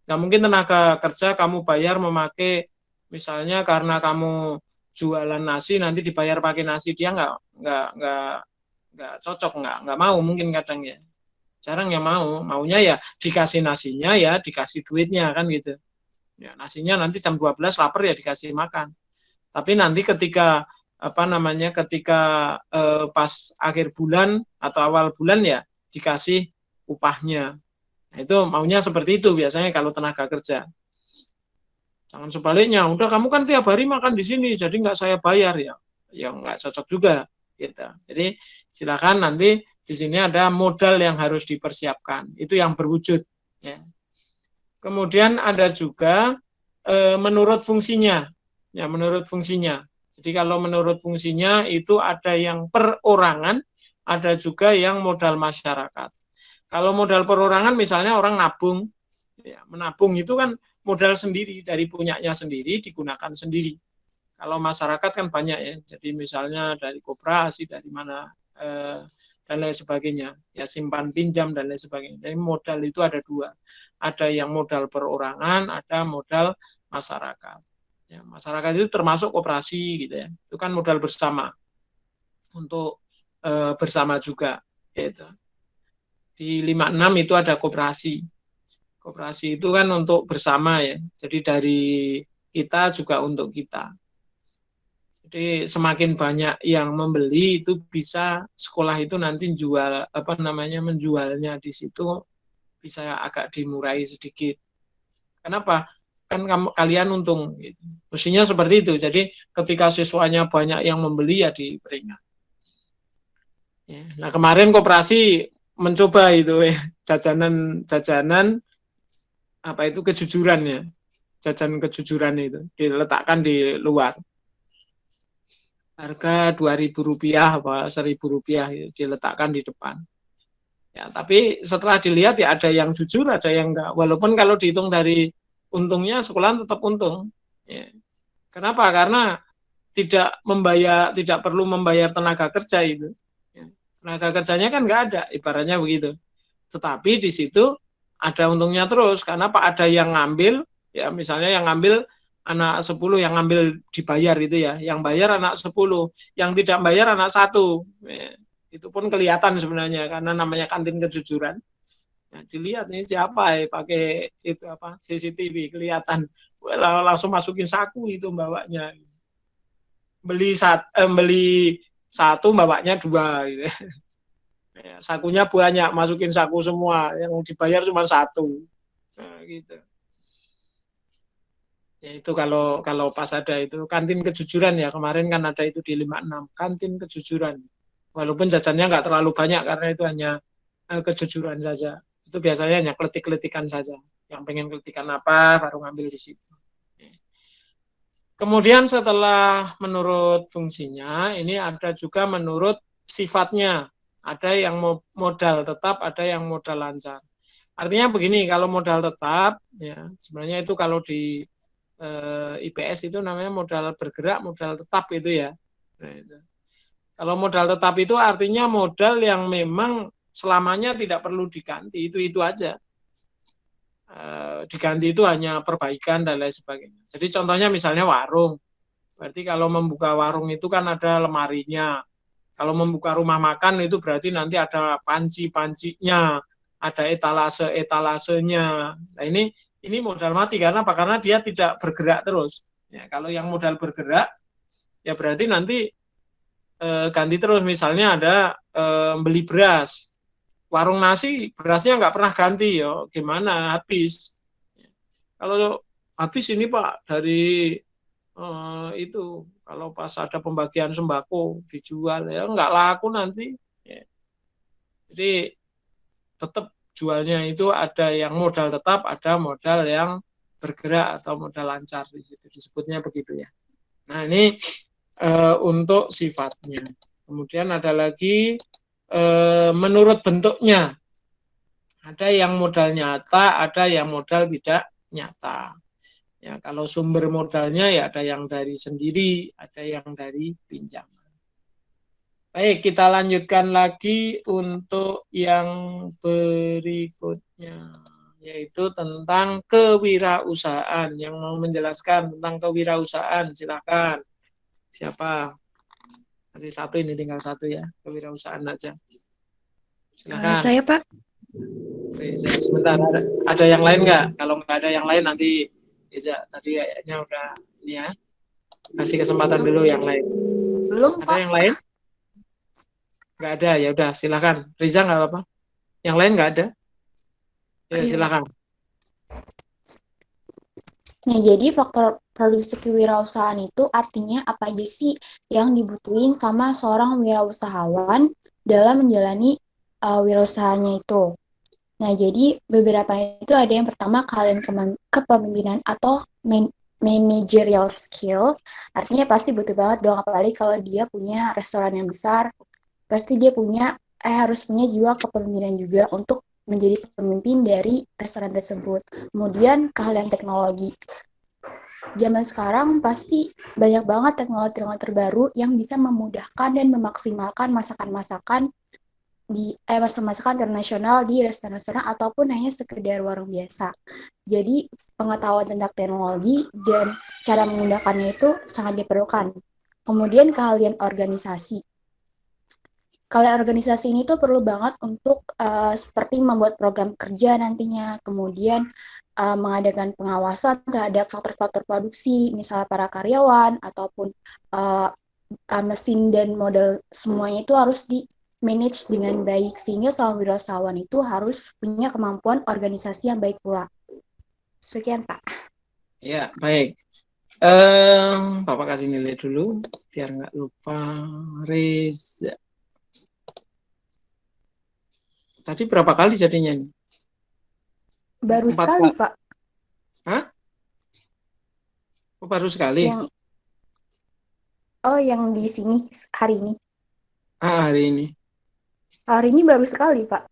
Nggak mungkin tenaga kerja kamu bayar memakai misalnya karena kamu jualan nasi nanti dibayar pakai nasi, dia nggak cocok, nggak mau mungkin kadang ya. Jarang yang maunya ya dikasih nasinya ya dikasih duitnya kan gitu. Ya, nasinya nanti jam 12 lapar ya dikasih makan. Tapi nanti ketika ketika pas akhir bulan atau awal bulan ya dikasih upahnya. Nah, itu maunya seperti itu biasanya kalau tenaga kerja. Jangan sebaliknya, udah kamu kan tiap hari makan di sini jadi nggak saya bayar ya. Ya nggak cocok juga gitu. Jadi silakan nanti di sini ada modal yang harus dipersiapkan. Itu yang berwujud ya. Kemudian ada juga menurut fungsinya. Ya, menurut fungsinya. Jadi kalau menurut fungsinya itu ada yang perorangan, ada juga yang modal masyarakat. Kalau modal perorangan misalnya orang nabung, ya, menabung itu kan modal sendiri dari punyanya sendiri digunakan sendiri. Kalau masyarakat kan banyak ya, jadi misalnya dari koperasi, dari mana dan lain sebagainya, ya simpan pinjam dan lain sebagainya. Jadi modal itu ada dua, ada yang modal perorangan, ada modal masyarakat. Ya, masyarakat itu termasuk koperasi gitu ya, itu kan modal bersama untuk bersama juga. Gitu. Di 56 itu ada koperasi. Koperasi itu kan untuk bersama ya, jadi dari kita juga untuk kita. Jadi semakin banyak yang membeli itu bisa sekolah itu nanti menjualnya di situ bisa agak dimurai sedikit. Kenapa? Kan kalian untung. Gitu. Mestinya seperti itu. Jadi ketika siswanya banyak yang membeli ya diperingat. Ya. Nah kemarin koperasi mencoba itu jajanan apa itu kejujuran ya, jajan kejujuran itu diletakkan di luar. Harga Rp2.000 apa Rp1.000 diletakkan di depan. Ya, tapi setelah dilihat ya ada yang jujur, ada yang enggak. Walaupun kalau dihitung dari untungnya sekolah tetap untung. Ya. Kenapa? Karena tidak perlu membayar tenaga kerja itu. Ya. Tenaga kerjanya kan enggak ada, ibaratnya begitu. Tetapi di situ ada untungnya terus. Karena Pak ada yang ngambil, ya misalnya yang ngambil anak 10 yang ngambil dibayar itu ya, yang bayar anak 10, yang tidak bayar anak 1. Ya, itu pun kelihatan sebenarnya karena namanya kantin kejujuran. Ya, dilihat nih siapa ya pakai itu apa CCTV kelihatan. Langsung masukin saku itu bawanya. Beli satu bawanya 2 gitu. Ya, sakunya banyak, masukin saku semua, yang dibayar cuma 1. Nah, gitu. Ya itu kalau pas ada itu kantin kejujuran ya, kemarin kan ada itu di 56 kantin kejujuran, walaupun jajannya nggak terlalu banyak karena itu hanya kejujuran saja, itu biasanya hanya kletik-kletikan saja, yang pengen kletikan apa baru ngambil di situ. Kemudian setelah menurut fungsinya, ini ada juga menurut sifatnya. Ada yang modal tetap, ada yang modal lancar. Artinya begini, kalau modal tetap, ya sebenarnya itu kalau di IPS itu namanya modal bergerak, modal tetap itu ya. Nah, itu. Kalau modal tetap itu artinya modal yang memang selamanya tidak perlu diganti, itu aja. Diganti itu hanya perbaikan dan lain sebagainya. Jadi contohnya misalnya warung. Berarti kalau membuka warung itu kan ada lemarinya. Kalau membuka rumah makan itu berarti nanti ada panci-pancinya, ada etalase-etalasenya. Nah ini modal mati karena apa? Karena dia tidak bergerak terus. Ya, kalau yang modal bergerak, ya berarti nanti ganti terus. Misalnya ada beli beras, warung nasi berasnya nggak pernah ganti, yo gimana habis. Kalau habis ini Pak dari itu kalau pas ada pembagian sembako dijual ya nggak laku nanti. Ya. Jadi tetap jualnya itu ada yang modal tetap, ada modal yang bergerak atau modal lancar di situ disebutnya begitu ya. Nah ini untuk sifatnya. Kemudian ada lagi menurut bentuknya. Ada yang modal nyata, ada yang modal tidak nyata. Ya, kalau sumber modalnya ya ada yang dari sendiri, ada yang dari pinjaman. Baik, kita lanjutkan lagi untuk yang berikutnya, yaitu tentang kewirausahaan. Yang mau menjelaskan tentang kewirausahaan, silakan. Siapa? Masih satu ini, tinggal satu ya, kewirausahaan aja. Silakan. Saya Pak. Sebentar, ada yang lain nggak? Kalau nggak ada yang lain nanti Iza tadi kayaknya udah ini ya. Kasih kesempatan dulu yang lain. Belum, Ada Pak. yang lain? Nggak ada, ya udah silakan. Riza nggak apa-apa. Yang lain nggak ada? Ya silakan. Nah, jadi faktor produksi kewirausahaan itu artinya apa aja sih yang dibutuhin sama seorang wirausahawan dalam menjalani wirausahanya itu. Nah, jadi beberapa itu ada yang pertama kalian kepemimpinan atau managerial skill. Artinya pasti butuh banget dong, apalagi kalau dia punya restoran yang besar. Pasti dia harus punya jiwa kepemimpinan juga untuk menjadi pemimpin dari restoran tersebut. Kemudian keahlian teknologi. Zaman sekarang pasti banyak banget teknologi-teknologi terbaru yang bisa memudahkan dan memaksimalkan masakan-masakan di masakan internasional di restoran-restoran ataupun hanya sekedar warung biasa. Jadi pengetahuan tentang teknologi dan cara menggunakannya itu sangat diperlukan. Kemudian keahlian organisasi. Keahlian organisasi ini tuh perlu banget untuk seperti membuat program kerja nantinya, kemudian mengadakan pengawasan terhadap faktor-faktor produksi, misalnya para karyawan ataupun mesin dan model semuanya itu harus di-manage dengan baik, sehingga seorang wirausahawan itu harus punya kemampuan organisasi yang baik pula. Sekian, Pak. Ya, baik. Bapak kasih nilai dulu, biar nggak lupa. Reza. Tadi berapa kali jadinya nih? Baru 4 sekali, kali. Pak. Hah? Oh, baru sekali? Yang di sini hari ini. Hari ini. Hari ini baru sekali, Pak.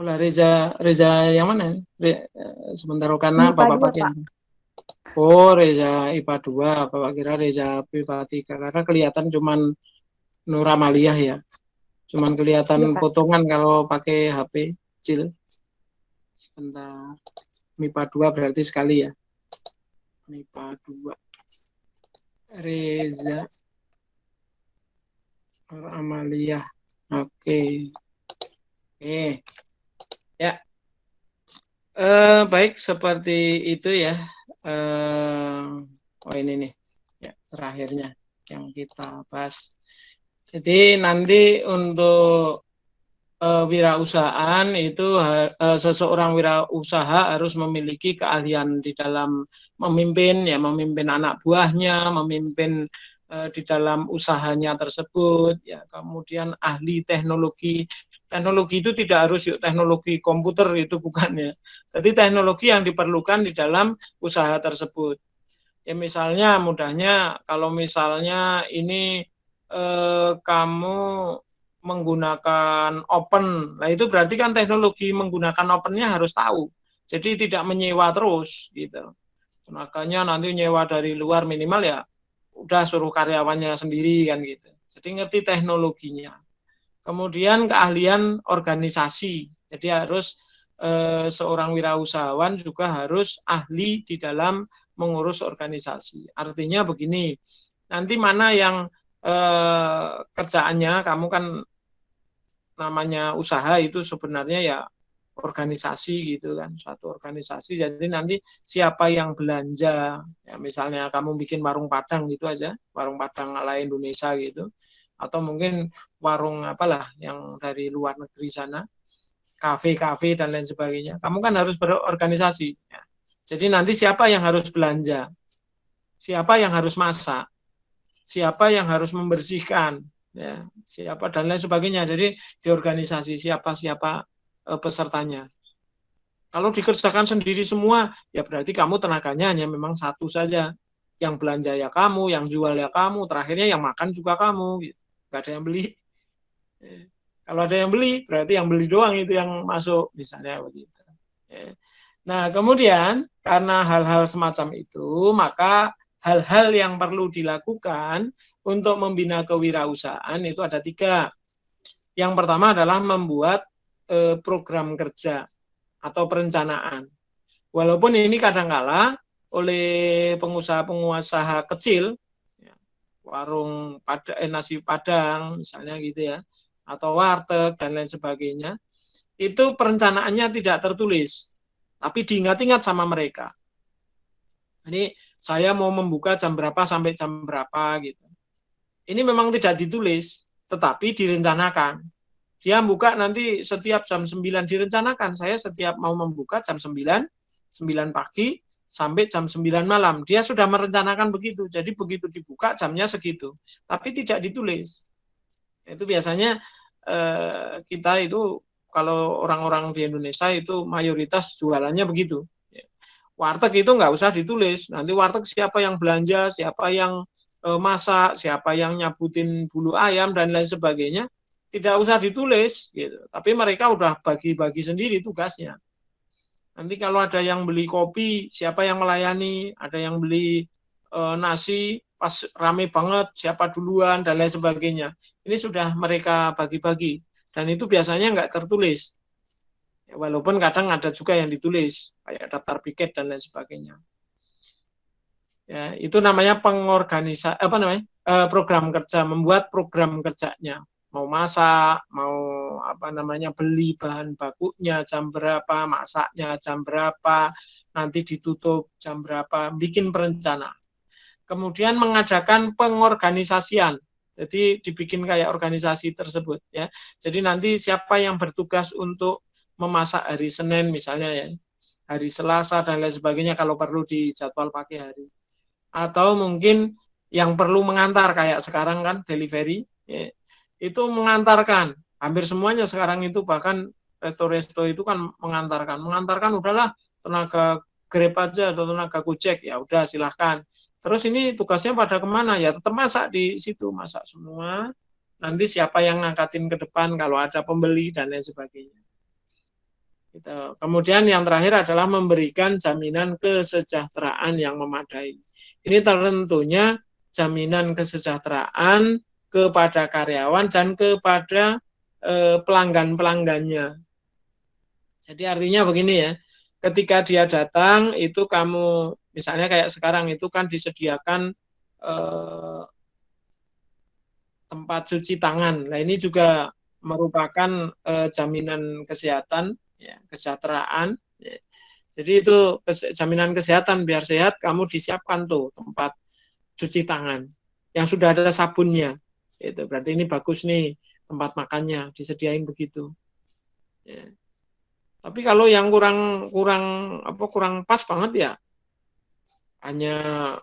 Olah Reza yang mana? Sebentar karena IPA Bapak 2, pakai. Pak. Oh, Reza IPA 2, Bapak kira Reza IPA 3 karena kelihatan cuman Nur Amaliyah ya. Cuman kelihatan Iya, Pak. potongan kalau pakai HP kecil. Sebentar. MIPA 2 berarti sekali ya. MIPA 2. Reza Nur Amaliyah. Oke. Ya. Baik, seperti itu ya. Ini nih. Ya, terakhirnya yang kita bahas. Jadi nanti untuk wirausahaan itu seseorang wirausaha harus memiliki keahlian di dalam memimpin anak buahnya, memimpin di dalam usahanya tersebut, ya kemudian ahli teknologi. Teknologi itu tidak harus teknologi komputer, itu bukan ya. Jadi teknologi yang diperlukan di dalam usaha tersebut. Ya misalnya mudahnya kalau misalnya ini kamu menggunakan open, nah itu berarti kan teknologi menggunakan opennya harus tahu. Jadi tidak menyewa terus gitu. Makanya nanti nyewa dari luar minimal ya udah suruh karyawannya sendiri kan gitu. Jadi ngerti teknologinya. Kemudian keahlian organisasi. Jadi harus seorang wirausahawan juga harus ahli di dalam mengurus organisasi. Artinya begini, nanti mana yang kerjaannya kamu kan namanya usaha itu sebenarnya ya organisasi gitu kan, suatu organisasi. Jadi nanti siapa yang belanja, ya misalnya kamu bikin warung Padang gitu aja, warung Padang ala Indonesia gitu, atau mungkin warung apalah yang dari luar negeri sana, kafe-kafe dan lain sebagainya. Kamu kan harus berorganisasi. Ya. Jadi nanti siapa yang harus belanja, siapa yang harus masak, siapa yang harus membersihkan, ya, siapa dan lain sebagainya. Jadi di organisasi siapa pesertanya. Kalau dikerjakan sendiri semua, ya berarti kamu tenaganya hanya memang satu saja. Yang belanja ya kamu, yang jual ya kamu, terakhirnya yang makan juga kamu. Gak ada yang beli. Kalau ada yang beli, berarti yang beli doang itu yang masuk, misalnya begitu. Nah, kemudian karena hal-hal semacam itu, maka hal-hal yang perlu dilakukan untuk membina kewirausahaan itu ada 3. Yang pertama adalah membuat program kerja atau perencanaan. Walaupun ini kadangkala oleh pengusaha-pengusaha kecil, warung nasi Padang misalnya gitu ya, atau warteg dan lain sebagainya, itu perencanaannya tidak tertulis, tapi diingat-ingat sama mereka. Ini saya mau membuka jam berapa sampai jam berapa gitu. Ini memang tidak ditulis, tetapi direncanakan. Dia buka nanti setiap jam 9 direncanakan. Saya setiap mau membuka jam 9 pagi sampai jam 9 malam. Dia sudah merencanakan begitu. Jadi begitu dibuka jamnya segitu. Tapi tidak ditulis. Itu biasanya kita itu kalau orang-orang di Indonesia itu mayoritas jualannya begitu. Warteg itu nggak usah ditulis. Nanti warteg siapa yang belanja, siapa yang masak, siapa yang nyabutin bulu ayam dan lain sebagainya. Tidak usah ditulis, gitu. Tapi mereka udah bagi-bagi sendiri tugasnya. Nanti kalau ada yang beli kopi, siapa yang melayani, ada yang beli nasi, pas rame banget, siapa duluan, dan lain sebagainya. Ini sudah mereka bagi-bagi. Dan itu biasanya nggak tertulis. Walaupun kadang ada juga yang ditulis, kayak daftar piket dan lain sebagainya. Ya, itu namanya program kerja, membuat program kerjanya. Mau masak, mau beli bahan bakunya jam berapa, masaknya jam berapa, nanti ditutup jam berapa, bikin perencanaan. Kemudian mengadakan pengorganisasian. Jadi dibikin kayak organisasi tersebut ya. Jadi nanti siapa yang bertugas untuk memasak hari Senin misalnya ya, hari Selasa dan lain sebagainya kalau perlu di jadwal pagi hari. Atau mungkin yang perlu mengantar kayak sekarang kan delivery ya. Itu mengantarkan, hampir semuanya sekarang itu bahkan resto-resto itu kan mengantarkan udahlah tenaga Grab aja atau tenaga Gojek ya udah silahkan. Terus ini tugasnya pada kemana ya tetap masak di situ, masak semua. Nanti siapa yang ngangkatin ke depan kalau ada pembeli dan lain sebagainya. Gitu. Kemudian yang terakhir adalah memberikan jaminan kesejahteraan yang memadai. Ini tentunya jaminan kesejahteraan kepada karyawan dan kepada pelanggan-pelanggannya. Jadi artinya begini ya, ketika dia datang itu kamu misalnya kayak sekarang itu kan disediakan tempat cuci tangan. Nah ini juga merupakan jaminan kesehatan, ya, kesejahteraan. Ya. Jadi itu jaminan kesehatan biar sehat kamu disiapkan tuh tempat cuci tangan yang sudah ada sabunnya. Itu berarti ini bagus nih tempat makannya disediain begitu. Ya. Tapi kalau yang kurang pas banget ya hanya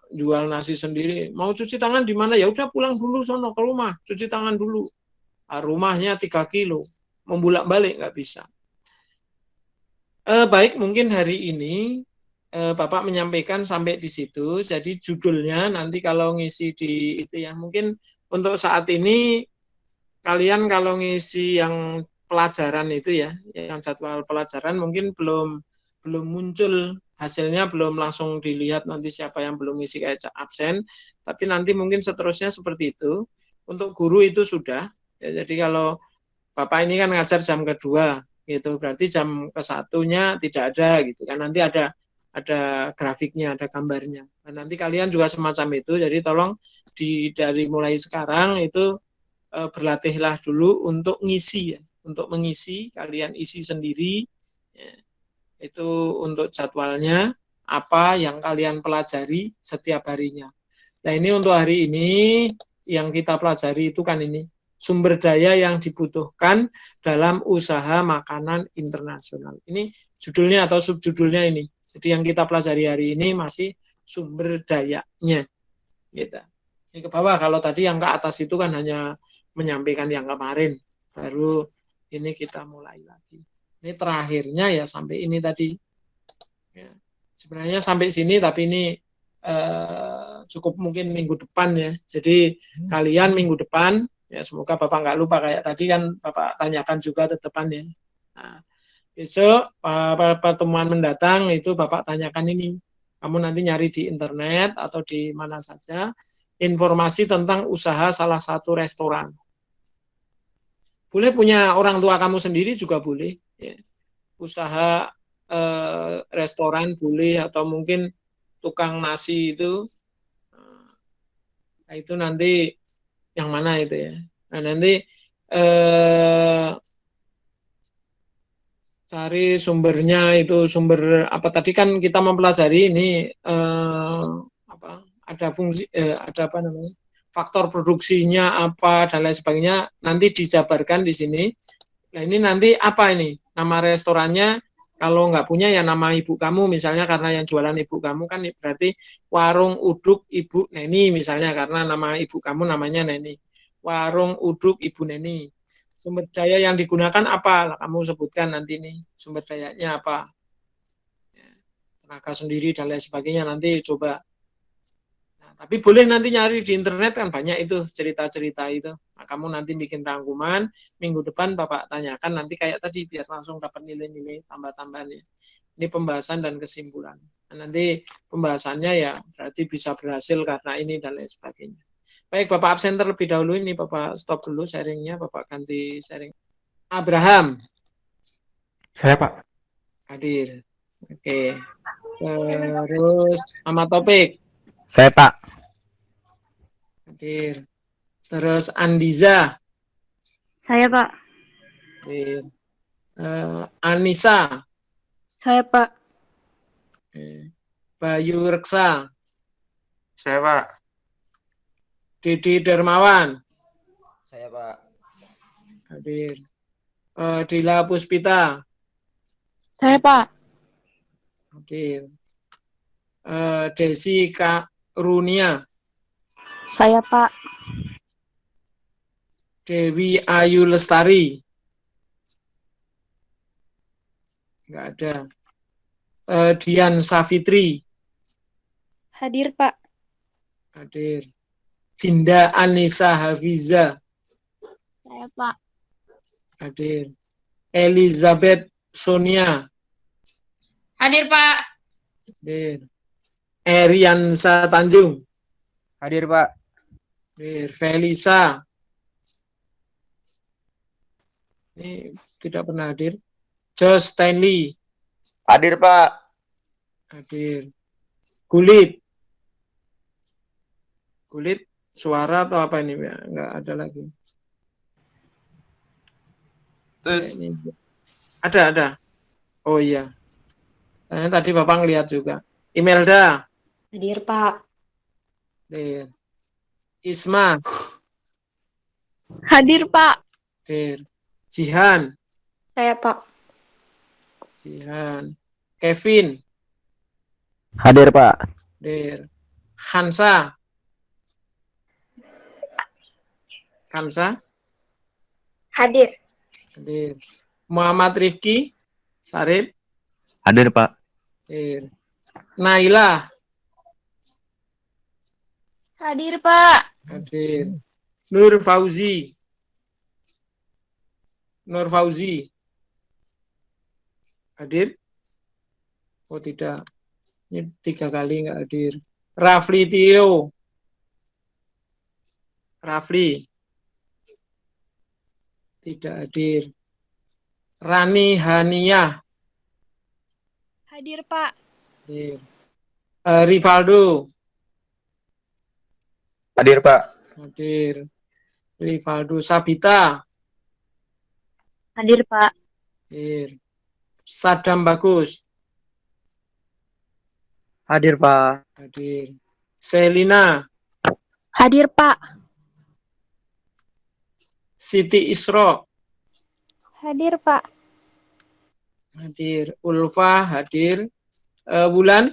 jual nasi sendiri. Mau cuci tangan di mana ya udah pulang dulu sono ke rumah cuci tangan dulu. Rumahnya 3 kilo membulak balik nggak bisa. Baik mungkin hari ini Bapak menyampaikan sampai di situ. Jadi judulnya nanti kalau ngisi di itu ya, mungkin untuk saat ini kalian kalau ngisi yang pelajaran itu ya, yang jadwal pelajaran mungkin belum muncul hasilnya, belum langsung dilihat nanti siapa yang belum ngisi kayak absen, tapi nanti mungkin seterusnya seperti itu. Untuk guru itu sudah, ya, jadi kalau Bapak ini kan ngajar jam kedua, gitu, berarti jam ke-1-nya tidak ada, gitu kan, nanti ada grafiknya, ada gambarnya. Nah, nanti kalian juga semacam itu, jadi tolong dari mulai sekarang itu berlatihlah dulu untuk ngisi ya, untuk mengisi, kalian isi sendiri ya, itu untuk jadwalnya apa yang kalian pelajari setiap harinya. Nah, ini untuk hari ini yang kita pelajari itu kan ini sumber daya yang dibutuhkan dalam usaha makanan internasional. Ini judulnya atau subjudulnya ini. Jadi yang kita pelajari hari ini masih sumber dayanya. Gitu. Ini ke bawah, kalau tadi yang ke atas itu kan hanya menyampaikan yang kemarin. Baru ini kita mulai lagi. Ini terakhirnya ya sampai ini tadi. Ya. Sebenarnya sampai sini, tapi ini cukup mungkin minggu depan ya. Jadi kalian minggu depan, ya semoga Bapak nggak lupa, kayak tadi kan Bapak tanyakan juga ke depan ya. Nah, besok pertemuan mendatang itu Bapak tanyakan ini. Kamu nanti nyari di internet atau di mana saja informasi tentang usaha salah satu restoran. Boleh punya orang tua kamu sendiri juga boleh. Ya. Usaha restoran boleh, atau mungkin tukang nasi itu. Nah, itu nanti yang mana itu ya. Nah, nanti cari sumbernya, itu sumber apa tadi kan kita mempelajari ini ada fungsi ada apa namanya, faktor produksinya apa dan lain sebagainya, nanti dijabarkan di sini. Nah, ini nanti apa ini nama restorannya, kalau nggak punya ya nama ibu kamu misalnya, karena yang jualan ibu kamu kan berarti warung uduk Ibu Neni misalnya, karena nama ibu kamu namanya Neni, warung uduk Ibu Neni. Sumber daya yang digunakan apa? Kamu sebutkan nanti nih sumber dayanya apa, tenaga sendiri dan lain sebagainya, nanti coba. Nah, tapi boleh nanti nyari di internet, kan banyak itu cerita-cerita itu. Nah, kamu nanti bikin rangkuman, minggu depan Bapak tanyakan nanti kayak tadi, biar langsung dapat nilai-nilai tambah-tambahan ya. Ini pembahasan dan kesimpulan. Nah, nanti pembahasannya ya berarti bisa berhasil karena ini dan lain sebagainya. Baik, Bapak absen terlebih dahulu, ini Bapak stop dulu sharingnya, Bapak ganti sharing. Abraham. Saya, Pak. Hadir. Oke. Terus Ahmad Taufik. Saya, Pak. Hadir. Terus Andiza. Saya, Pak. Hadir. Anissa. Saya, Pak. Bayu Reksa. Saya, Pak. Didi Dermawan. Saya, Pak. Hadir. Dila Puspita. Saya, Pak. Hadir. Desi Karunia. Saya, Pak. Dewi Ayu Lestari. Enggak ada. Dian Safitri. Hadir, Pak. Hadir. Dinda Anissa Hafiza. Saya, Pak. Hadir. Elizabeth Sonia. Hadir, Pak. Hadir. Eriansa Tanjung. Hadir, Pak. Hadir. Felisa. Ini tidak pernah hadir. Josh Stanley. Hadir, Pak. Hadir. Kulit. Kulit suara atau apa ini? Ya, enggak ada lagi. Terus Ini. Ada. Oh iya. Tadi Bapak ngeliat juga. Imelda. Hadir, Pak. Hadir. Isma. Hadir, Pak. Hadir. Jihan. Saya, Pak. Jihan. Kevin. Hadir, Pak. Hadir. Hansa. Hansa. Hadir. Hadir. Muhammad Rifki. Sarip. Hadir, Pak. Hadir. Naila. Hadir, Pak. Hadir. Nur Fauzi. Nur Fauzi. Hadir? Oh tidak. Ini 3 kali nggak hadir. Rafli Tio. Rafli. Tidak hadir. Rani Hania. Hadir, Pak. Hadir. Rivaldo. Hadir, Pak. Hadir. Rivaldo. Sabita. Hadir, Pak. Hadir. Sadam Bagus. Hadir, Pak. Hadir. Selina. Hadir, Pak. Siti Isro. Hadir, Pak. Hadir. Ulfa hadir. Wulan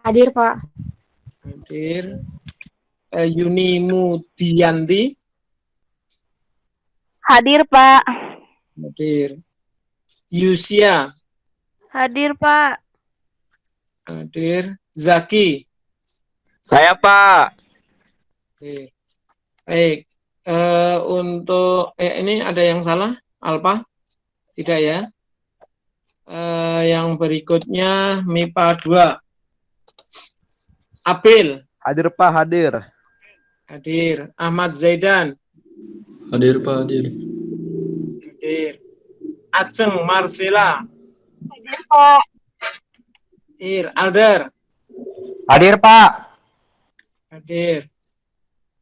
Hadir, Pak. hadir. Yuni Mudianti Hadir, Pak. hadir. Yusia Hadir, Pak. hadir. Zaki Saya, Pak. hadir. Baik. Untuk ini ada yang salah? Alpa? Tidak ya? Yang berikutnya MIPA 2. Apil Hadir, Pak. Hadir. hadir. Ahmad Zaidan Hadir Pak, hadir. hadir. Aceng Marcela Hadir, Pak. hadir. Alder Hadir, Pak. hadir.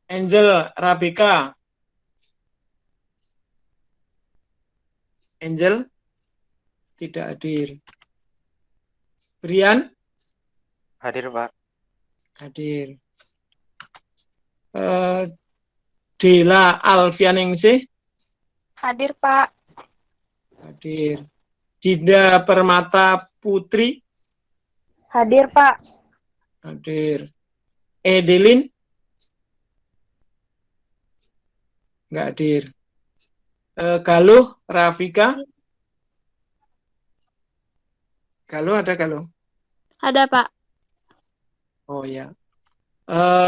Angel Rabika Angel tidak hadir. Brian Hadir, Pak. hadir. Dela Alfianingsih Hadir, Pak. hadir. Dinda Permata Putri Hadir, Pak. hadir. Edelin nggak hadir. Galuh Rafika Galuh ada Galuh? Ada, Pak. Oh ya.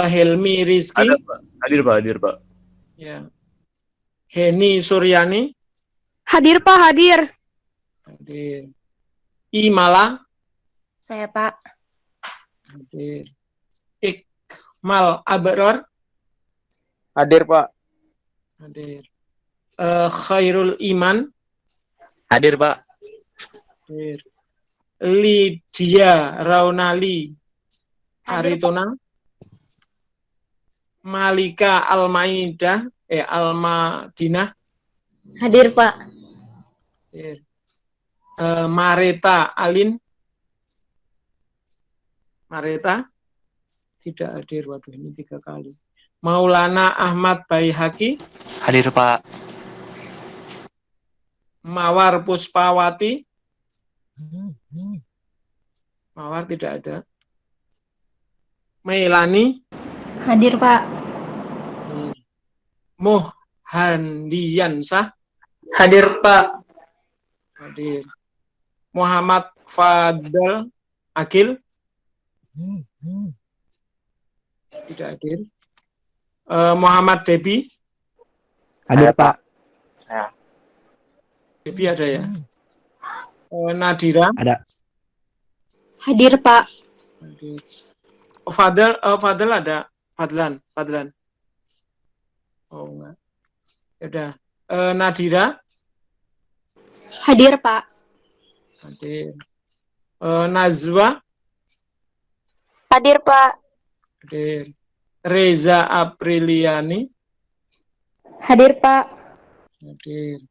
Helmi Rizky Ada Pak. Hadir Pak, hadir Pak. ya. Heni Suryani Hadir, Pak. Hadir. hadir. Imala Saya, Pak. hadir. Ikmal Abror Hadir, Pak. hadir. Khairul Iman Hadir, Pak. hadir. Lydia Raunali Haritona Malika Almaidah Almadinah Hadir, Pak. hadir. Mareta Alin Mareta tidak hadir. Waduh, ini 3 kali. Maulana Ahmad Baihaqi Hadir, Pak. Mawar Puspawati Mawar tidak ada. Melani Hadir, Pak. Muhandiansah Hadir Pak. hadir. Muhammad Fadl Akil tidak hadir. Muhammad Debi Hadir, Pak. Debi ada ya. Nadira Ada. Hadir, Pak. hadir. Fadl ada. Fadlan. Oh enggak. Ya udah. Nadira Hadir, Pak. hadir. Nazwa Hadir, Pak. hadir. Reza Apriliani Hadir, Pak. hadir.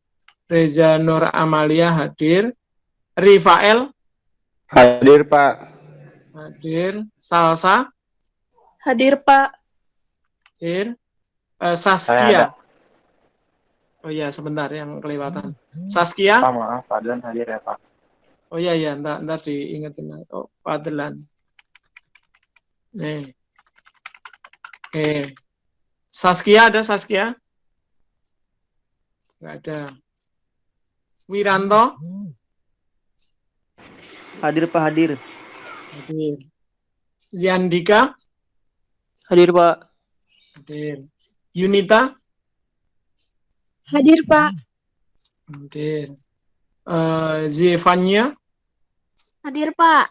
Reza Nur Amalia hadir. Rifael Hadir, Pak. hadir. Salsa Hadir, Pak. hadir. Saya Saskia. ada. Oh iya, sebentar yang kelewatan. Saskia. Pak, maaf. Fadlan hadir ya, Pak. Oh iya, ntar diingetin. Oh, Fadlan. Nih. Saskia ada Saskia? Nggak ada. Wiranto? Hadir Pak, hadir. Hadir. Ziandika? Hadir Pak. Hadir. Yunita? Hadir, Pak. Hadir. Zevania? Hadir, Pak.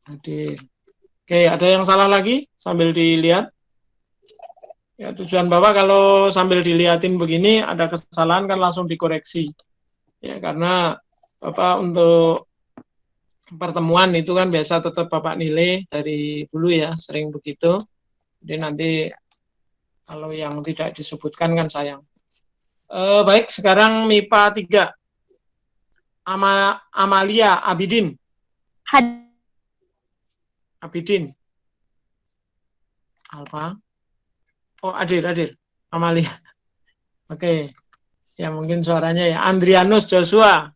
Hadir. Oke, ada yang salah lagi sambil dilihat? Ya, tujuan Bapak kalau sambil dilihatin begini ada kesalahan kan langsung dikoreksi. Ya, karena Bapak untuk pertemuan itu kan biasa tetap Bapak nilai dari dulu ya, sering begitu. Jadi nanti kalau yang tidak disebutkan kan sayang. Baik, sekarang MIPA 3. Amalia Abidin. Abidin. Alfa. Oh, hadir. Amalia. Oke. Ya, mungkin suaranya ya. Andrianus Joshua.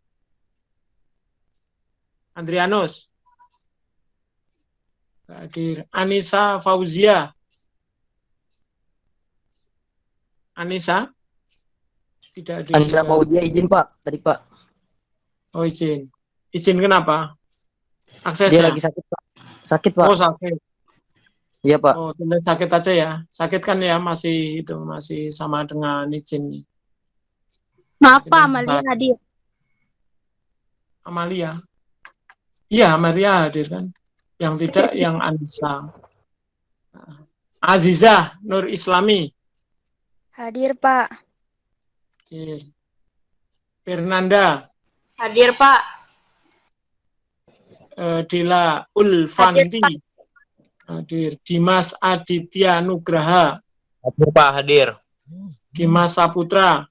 Andrianus. Hadir. Anissa Fauzia. Anissa. Tidak hadir. Anissa Fauzia izin Pak, tadi Pak. Oh, izin. Izin kenapa? Dia Aksesnya. lagi sakit Pak. Sakit Pak. Oh, sakit. Iya Pak. Oh, tulis sakit aja ya. Sakit kan ya masih sama dengan izin. Maaf, Jadi Pak, Amalia sakit. hadir. Amalia. Iya, Amalia hadir kan. Yang tidak yang Anissa. Azizah Nur Islami. Hadir, Pak. Hadir. Fernanda. Hadir, Pak. Dila Ulfanti. Hadir. Dimas Aditya Nugraha. Hadir Pak, hadir. Dimas Saputra.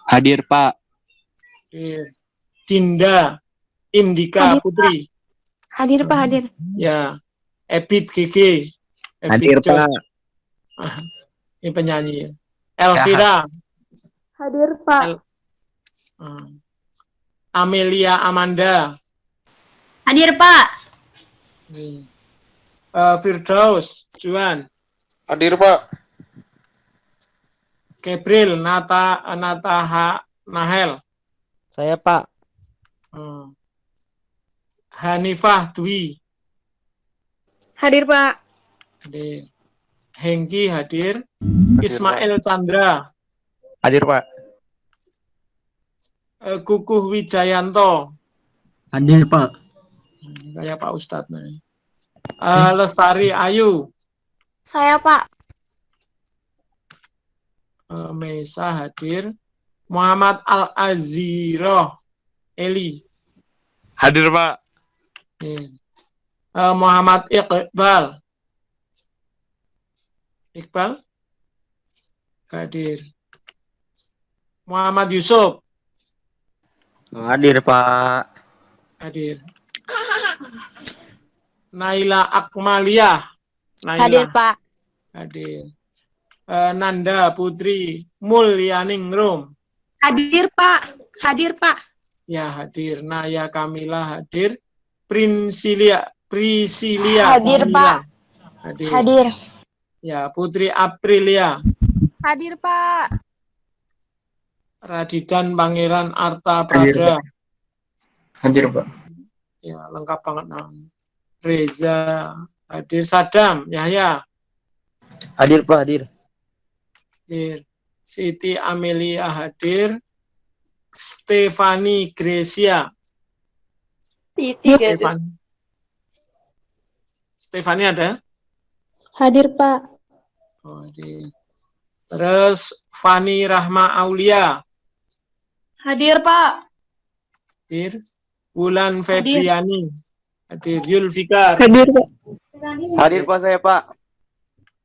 Hadir Pak. Hadir. Dinda Indika Hadir, Putri. Hadir, Pak, hadir. Ya. Ebit GG. Hadir Jos. Pak. Ini penyanyi ya. Elvira. Hadir, Pak. Amelia Amanda. Hadir, Pak. Firdaus Juan. Hadir Pak. Gabriel Nataha Nahel. Saya Pak. Hanifah Dwi. Hadir, Pak. Hadir. Hengki hadir. Ismail Chandra. Hadir Pak. Kukuh Wijayanto. Hadir Pak. Kayak Pak Ustadz nih. Lestari Ayu. Saya Pak. Mesa hadir. Muhammad Al-Aziroh Eli. Hadir Pak. Muhammad Iqbal. Iqbal hadir. Muhammad Yusuf Hadir Pak. hadir. Naila Akmalia. Naila. Hadir Pak. Hadir. Nanda Putri Mulyaningrum. Hadir, Pak. Hadir, Pak. Ya hadir. Naya Kamila hadir. Priscilia Hadir, Kamila. Pak. Hadir. Hadir. Ya, Putri Aprilia. Hadir, Pak. Radidan Pangeran Arta Prada. Hadir Pak. Ya, lengkap banget nama. Reza hadir. Sadam Yahya Hadir Pak, hadir. hadir. Siti Amelia hadir. Stefani Gracia. Stefani ada? Hadir, Pak. Oh, hadir. Terus Fani Rahma Aulia Hadir, Pak. hadir. Wulan Febriani hadir. Yulfikar. Hadir, Pak. Hadir Pak, saya Pak.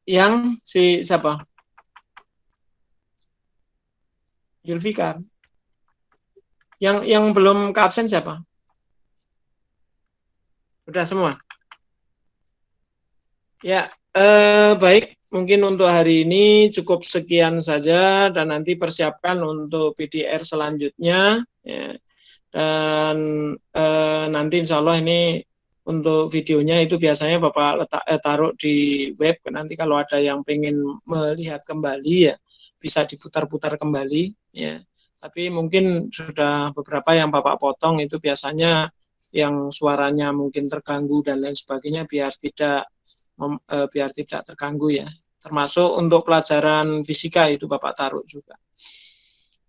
Yang si siapa? Yulfikar. Yang belum ke absen siapa? Udah semua? Ya, baik. Mungkin untuk hari ini cukup sekian saja dan nanti persiapkan untuk PDR selanjutnya. Ya. Dan nanti insya Allah ini untuk videonya itu biasanya Bapak taruh di web. Nanti kalau ada yang pengen melihat kembali ya bisa diputar-putar kembali. Ya. Tapi mungkin sudah beberapa yang Bapak potong itu biasanya yang suaranya mungkin terganggu dan lain sebagainya biar tidak terganggu ya. Termasuk untuk pelajaran fisika itu Bapak taruh juga.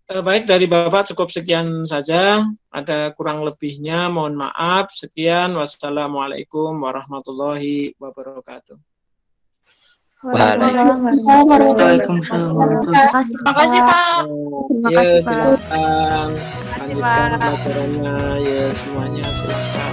Baik, dari Bapak cukup sekian saja. Ada kurang lebihnya mohon maaf. Sekian. Wassalamualaikum warahmatullahi wabarakatuh. Waalaikumsalam. Terima kasih, Pak. Ya, silakan lanjutkan pelajarannya ya, semuanya silakan.